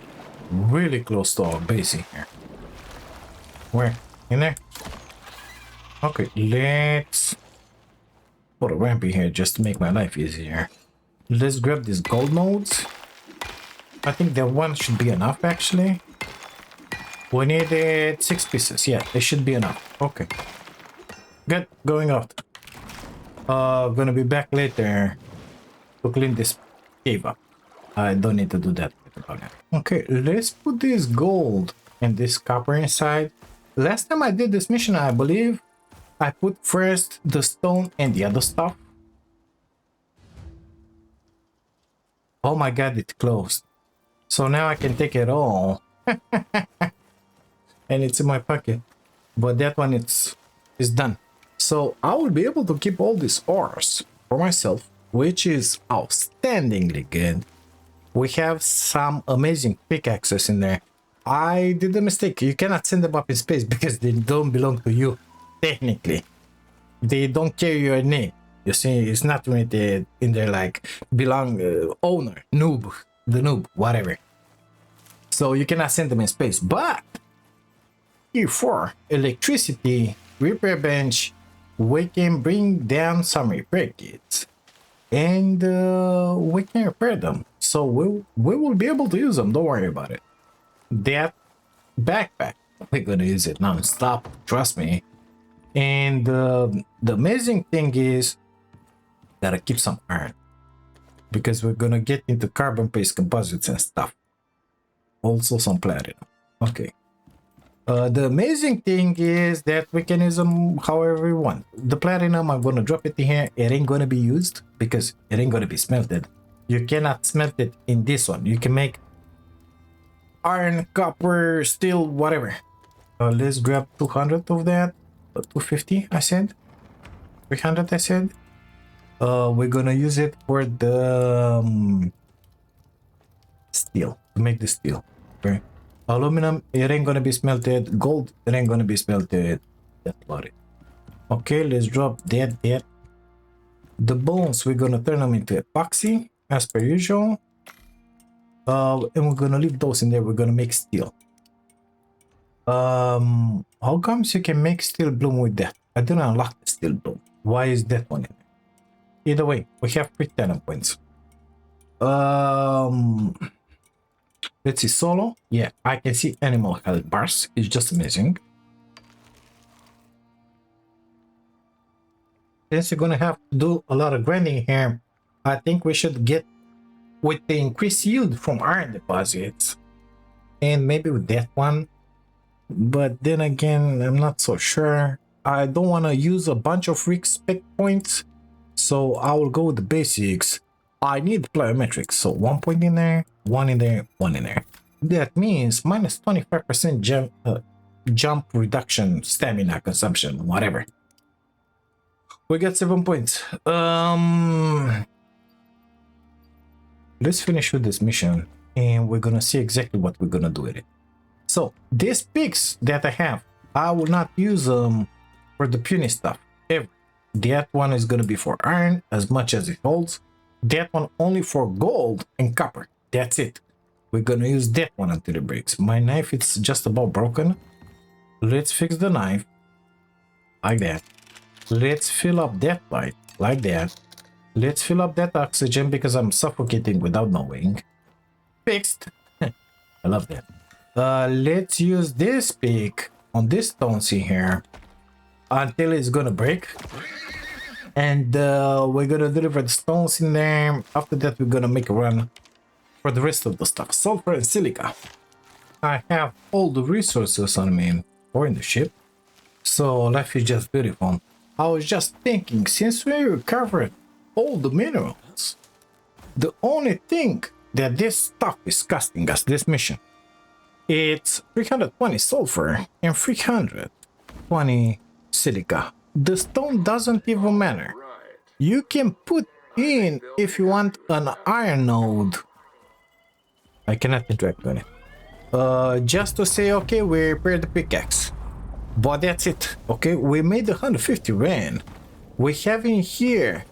Really close to our base in here. Where? In there? Okay, let's put a ramp in here just to make my life easier. Let's grab these gold nodes. I think that one should be enough actually. We needed 6 pieces. Yeah, they should be enough. Okay. Good, going out. Gonna be back later to clean this cave up. I don't need to do that. Okay, let's put this gold and this copper inside. Last time I did this mission, I believe I put first the stone and the other stuff. Oh my god, it closed. So now I can take it all. And it's in my pocket. But that one is done. So I will be able to keep all these ores for myself, which is outstandingly good. We have some amazing pickaxes in there. I did a mistake. You cannot send them up in space because they don't belong to you. Technically, they don't carry your name. You see, it's not written in there like belong owner, noob, the noob, whatever. So you cannot send them in space. But here for electricity, repair bench, we can bring down some repair kits, and we can repair them. So we will be able to use them. Don't worry about it. That backpack, we're gonna use it non-stop. Trust me. And the amazing thing is, gotta keep some iron because we're gonna get into carbon-based composites and stuff. Also some platinum. Okay. The amazing thing is that we can use them however we want. The platinum, I'm gonna drop it in here. It ain't gonna be used because it ain't gonna be smelted. You cannot smelt it in this one. You can make iron, copper, steel, whatever. Let's grab 200 of that. 250 I said. 300 I said. We're gonna use it for the steel, to make the steel. Okay. Aluminum, it ain't gonna be smelted. Gold, it ain't gonna be smelted. That's about it. Okay, let's drop that. The bones, we're gonna turn them into epoxy as per usual. And we're gonna leave those in there. We're gonna make steel. How comes you can make steel bloom with that? I didn't unlock the steel bloom. Why is that one in there? Either way, we have 3 points. Let's see, solo. Yeah, I can see animal health bars. It's just amazing. Since you're gonna have to do a lot of grinding here, I think we should get with the increased yield from iron deposits, and maybe with that one. But then again, I'm not so sure. I don't want to use a bunch of respect points, so I will go with the basics. I need plyometrics, so 1 point in there, 1 in there, 1 in there. That means minus 25% jump reduction, stamina consumption, whatever. We got 7 points. Let's finish with this mission, and we're gonna see exactly what we're gonna do with it. So these picks that I have, I will not use them for the puny stuff ever. That one is gonna be for iron as much as it holds. That one only for gold and copper. That's it. We're gonna use that one until it breaks. My knife is just about broken. Let's fix the knife like that. Let's fill up that light like that. Let's fill up that oxygen because I'm suffocating without knowing. Fixed. I love that. Let's use this pick on these stones in here until it's gonna break. And we're gonna deliver the stones in there. After that, we're gonna make a run for the rest of the stuff. Sulfur and silica. I have all the resources on me or in the ship. So life is just beautiful. I was just thinking, since we recovered all the minerals, the only thing that this stuff is costing us, this mission, it's 320 sulfur and 320 silica. The stone doesn't even matter. You can put in, if you want, an iron node. I cannot interact on it. Just to say, okay, we repaired the pickaxe. But that's it. Okay, we made 150 rand. We have in here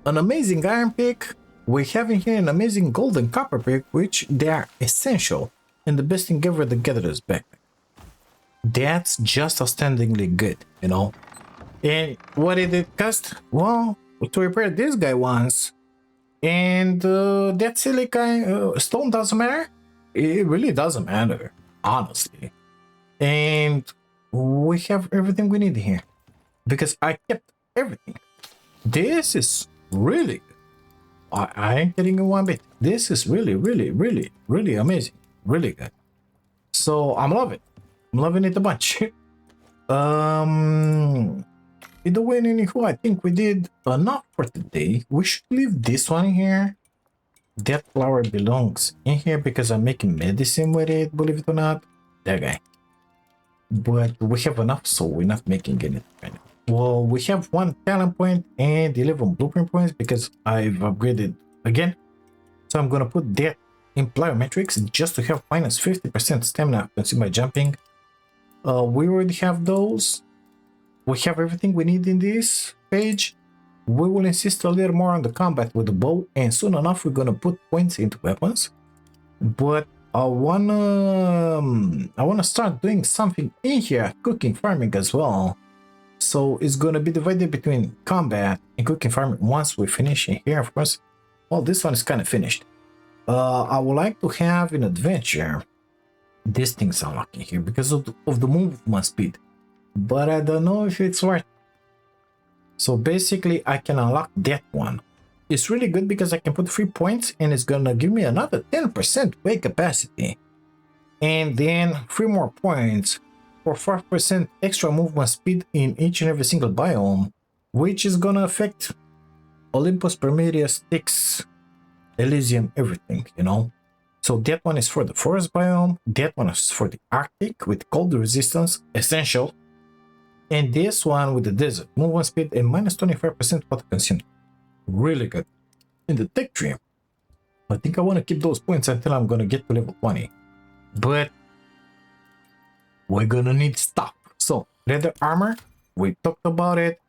an amazing iron pick. We have in here an amazing gold and copper pick, which they are essential. And the best thing ever, the gatherer's backpack. That's just outstandingly good, you know. And what did it cost? Well, to repair this guy once. And that silica stone doesn't matter. It really doesn't matter, honestly. And we have everything we need here. Because I kept everything. This is really good. I ain't getting you one bit. This is really, really, really, really amazing. Really good. So I'm loving it. I'm loving it a bunch. Either way, anywho, I think we did enough for today. We should leave this one here. That flower belongs in here because I'm making medicine with it, believe it or not. That guy. But we have enough, so we're not making anything right now. Well, we have 1 talent point and 11 blueprint points because I've upgraded again. So I'm gonna put that in plyometrics just to have minus 50% stamina consumed by jumping. We already have those. We have everything we need in this page. We will insist a little more on the combat with the bow, and soon enough we're gonna put points into weapons. But I wanna start doing something in here, cooking, farming as well. So it's gonna be divided between combat and cooking, farming once we finish in here, of course. Well, this one is kind of finished. I would like to have an adventure. These things unlocking here because of the movement speed. But I don't know if it's worth. So basically I can unlock that one. It's really good because I can put 3 points and it's gonna give me another 10% weight capacity. And then 3 more points for 5% extra movement speed in each and every single biome, which is gonna affect Olympus, Permedia, Styx, Elysium, everything, you know. So that one is for the forest biome, that one is for the Arctic with cold resistance, essential. And this one with the desert, movement speed and minus 25% water consumed. Really good. In the tech tree, I think I want to keep those points until I'm gonna get to level 20. But we're gonna need stuff. So leather armor, we talked about it.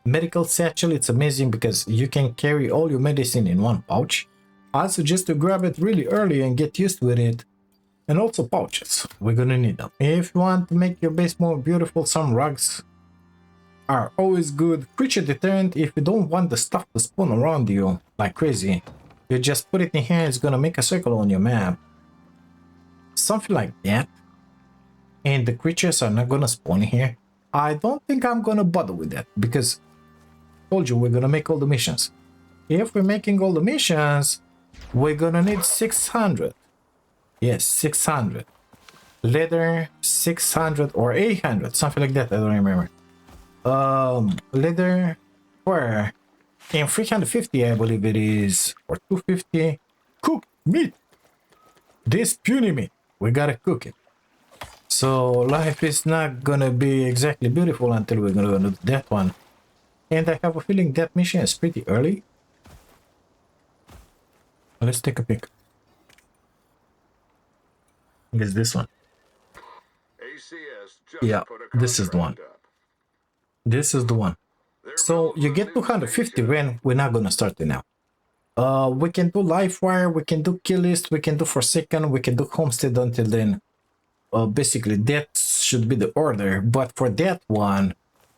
Medical satchel, it's amazing because you can carry all your medicine in one pouch. I suggest to grab it really early and get used with it. And also pouches, we're gonna need them. If you want to make your base more beautiful, some rugs are always good. Creature deterrent, if you don't want the stuff to spawn around you like crazy, you just put it in here, it's gonna make a circle on your map. Something like that. And the creatures are not gonna spawn here. I don't think I'm gonna bother with that because I told you we're gonna make all the missions. If we're making all the missions, we're gonna need 600. Yes, 600. Leather, 600 or 800, something like that, I don't remember. Leather, fur, and 350 I believe it is, or 250. Cooked meat. This puny meat, we gotta cook it. So life is not gonna be exactly beautiful until we're gonna do that one. And I have a feeling that mission is pretty early. Let's take a pic. I guess this one. ACS just Yeah, put a this is the one. contract up. This is the one. So you get 250 Ren, we're not gonna start it now. We can do Livewire, we can do Kill List, we can do Forsaken, we can do Homestead until then. Basically that should be the order, but for that one,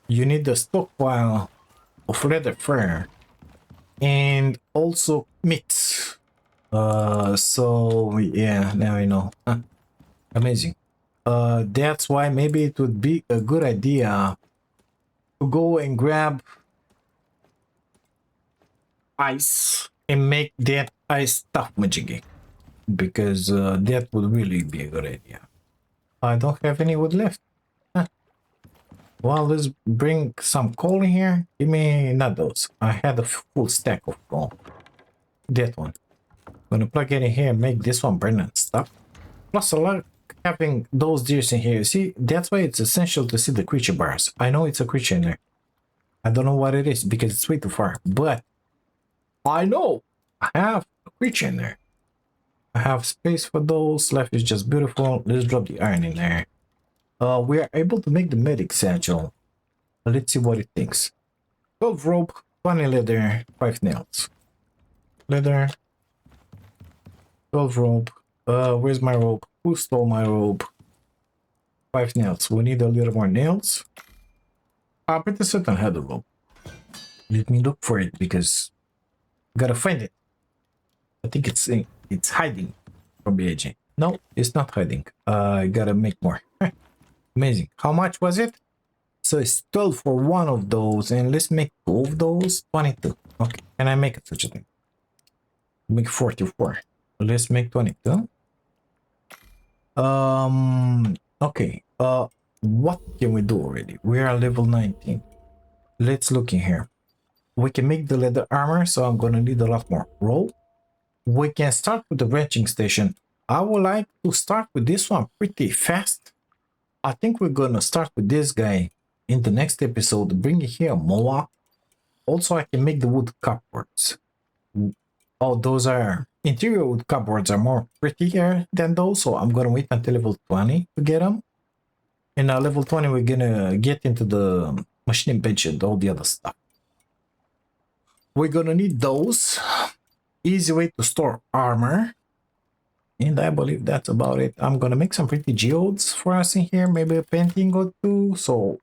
you need a stockpile of leather fur and also meat. So yeah, now I know. Amazing. That's why maybe it would be a good idea to go and grab ice and make that ice stuff majiggy, because that would really be a good idea. I don't have any wood left. Huh. Well, let's bring some coal in here. Give me not those. I had a full stack of coal. That one. I'm gonna plug it in here and make this one burn and stuff. Plus, I like having those deers in here. See, that's why it's essential to see the creature bars. I know it's a creature in there. I don't know what it is because it's way too far, but I know I have a creature in there. I have space for those. Life is just beautiful. Let's drop the iron in there. We are able to make the medic satchel. Let's see what it thinks. 12 rope, 20 leather, 5 nails. Leather, 12 rope. Where's my rope? Who stole my rope? 5 nails. We need a little more nails. I'm pretty certain I had the rope. Let me look for it because I gotta find it. I think it's hiding from the agent. No, it's not hiding. I gotta make more. Amazing. How much was it? So it's 12 for one of those, and let's make 2 of those. 22. Okay, can I make it such a thing? Make 44. Let's make 22. Okay. What can we do already? We are level 19. Let's look in here. We can make the leather armor, so I'm gonna need a lot more rope. We can start with the wrenching station. I would like to start with this one pretty fast. I think we're gonna start with this guy in the next episode, bring here Moa. Also, I can make the wood cupboards. Oh, those are interior wood cupboards are more prettier than those, so I'm gonna wait until level 20 to get them. And now level 20, we're gonna get into the machine bench and all the other stuff. We're gonna need those. Easy way to store armor. And I believe that's about it. I'm gonna make some pretty geodes for us in here, maybe a painting or two, so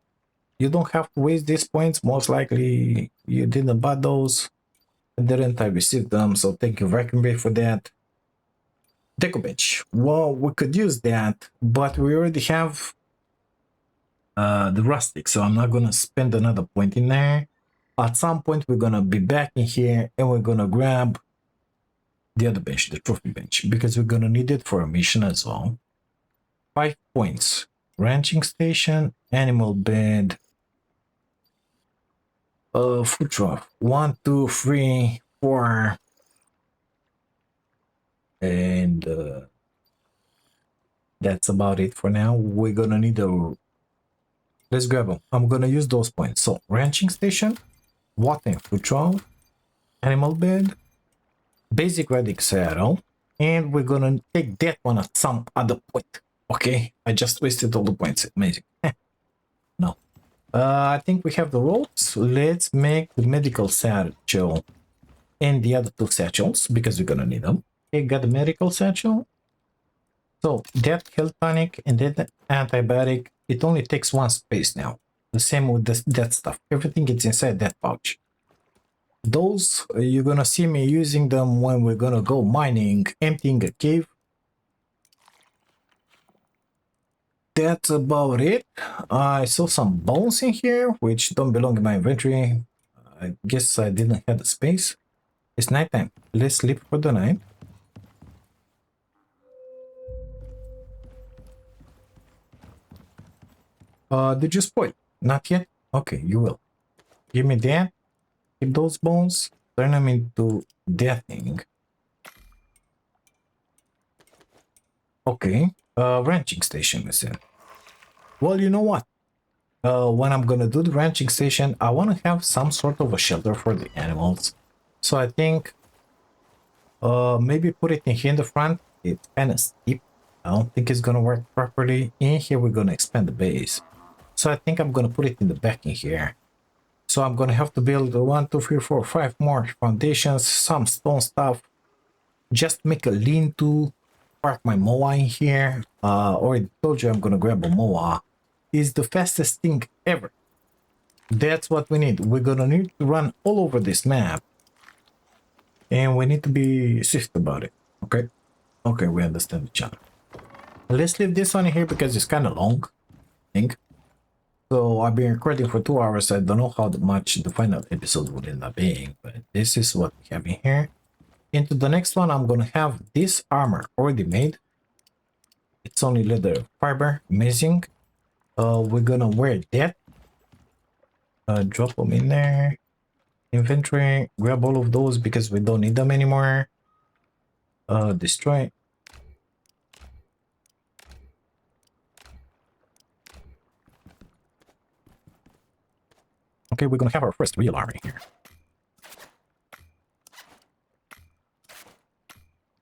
you don't have to waste these points. Most likely you didn't buy those. I didn't. I received them, so thank you Vacuum Bay for that. Deco bench. Well, we could use that, but we already have the rustic, so I'm not gonna spend another point in there. At some point we're gonna be back in here and we're gonna grab the other bench, the trophy bench, because we're gonna need it for a mission as well. 5 points. Ranching station, animal bed, food trough. 1, 2, 3, 4, and that's about it for now. We're gonna need a. Let's grab them. I'm gonna use those points. So ranching station, water, food trough, animal bed, basic radic saddle, and we're gonna take that one at some other point. Okay, I just wasted all the points. Amazing. No, I think we have the ropes. Let's make the medical satchel and the other 2 satchels because we're gonna need them. Okay, got the medical satchel. So that health tonic and that antibiotic, it only takes 1 space now. The same with that stuff. Everything is inside that pouch. Those, you're gonna see me using them when we're gonna go mining, emptying a cave. That's about it. I saw some bones in here, which don't belong in my inventory. I guess I didn't have the space. It's nighttime. Let's sleep for the night. Did you spoil? Not yet? Okay, you will. Give me that. Keep those bones. Turn them into that thing. Okay. Ranching station, we said. Well, you know what? When I'm gonna do the ranching station, I want to have some sort of a shelter for the animals. So I think maybe put it in here in the front. It's kind of steep. I don't think it's gonna work properly. In here, we're gonna expand the base. So I think I'm gonna put it in the back in here. So I'm gonna have to build 1, 2, 3, 4, 5 more foundations, some stone stuff. Just make a lean-to. Park my moa in here. Already told you I'm gonna grab a moa. It's the fastest thing ever. That's what we need. We're gonna need to run all over this map. And we need to be swift about it. Okay? Okay, we understand each other. Let's leave this one here because it's kind of long, I think. So I've been recording for 2 hours. I don't know how much the final episode would end up being, but this is what we have in here. Into the next one, I'm gonna have this armor already made. It's only leather fiber, amazing. We're gonna wear that. Drop them in there. Inventory, grab all of those because we don't need them anymore. Destroy. Okay, we're gonna have our first real army here.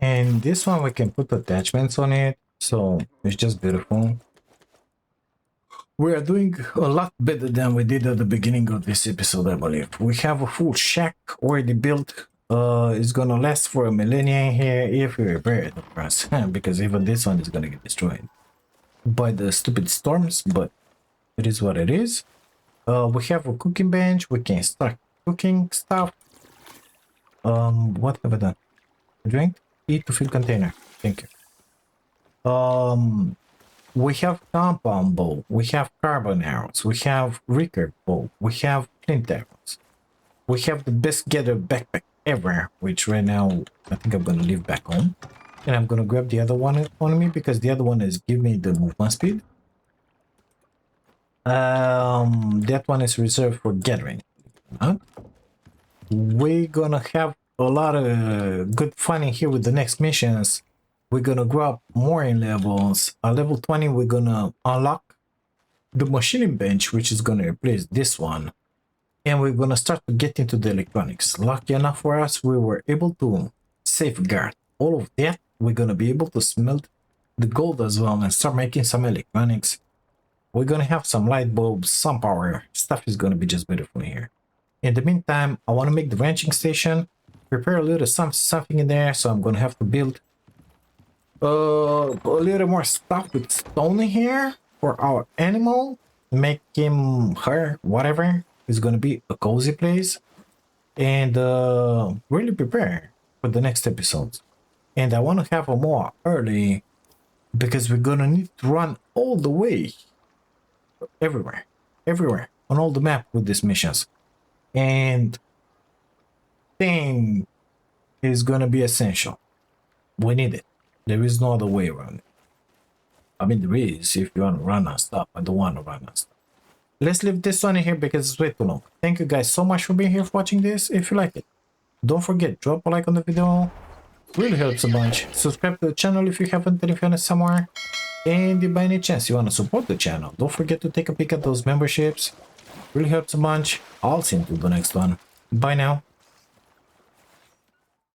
And this one we can put attachments on it, so it's just beautiful. We are doing a lot better than we did at the beginning of this episode, I believe. We have a full shack already built. It's gonna last for a millennia here if we repair it, of course, because even this one is gonna get destroyed by the stupid storms, but it is what it is. We have a cooking bench. We can start cooking stuff. What have I done? Drink, eat to fill container. Thank you. We have compound bow. We have carbon arrows. We have recurve bow. We have flint arrows. We have the best getter backpack ever, which right now I think I'm gonna leave back home, and I'm gonna grab the other one on me because the other one is give me the movement speed. That one is reserved for gathering. We're gonna have a lot of good fun in here with the next missions. We're gonna grow up more in levels. At level 20, we're gonna unlock the machining bench, which is gonna replace this one. And we're gonna start to get into the electronics. Lucky enough for us, we were able to safeguard all of that. We're gonna be able to smelt the gold as well and start making some electronics. We're gonna have some light bulbs, some power. Stuff is gonna be just beautiful here. In the meantime, I want to make the ranching station, prepare a little something in there, so I'm gonna have to build a little more stuff with stone in here for our animal. Make him, her, whatever. It's gonna be a cozy place, and really prepare for the next episodes. And I want to have a more early because we're gonna need to run all the way everywhere on all the map with these missions, and thing is gonna be essential. We need it. There is no other way around it. I mean, there is if you want to run on stuff. I don't want to run on stuff. Let's leave this one in here because it's way too long. Thank you guys so much for being here for watching this. If you like it, don't forget, drop a like on the video. Really helps a bunch. Subscribe to the channel if you haven't, and if you're somewhere. And if by any chance you want to support the channel, don't forget to take a peek at those memberships. Really helps a bunch. I'll see you in the next one. Bye now.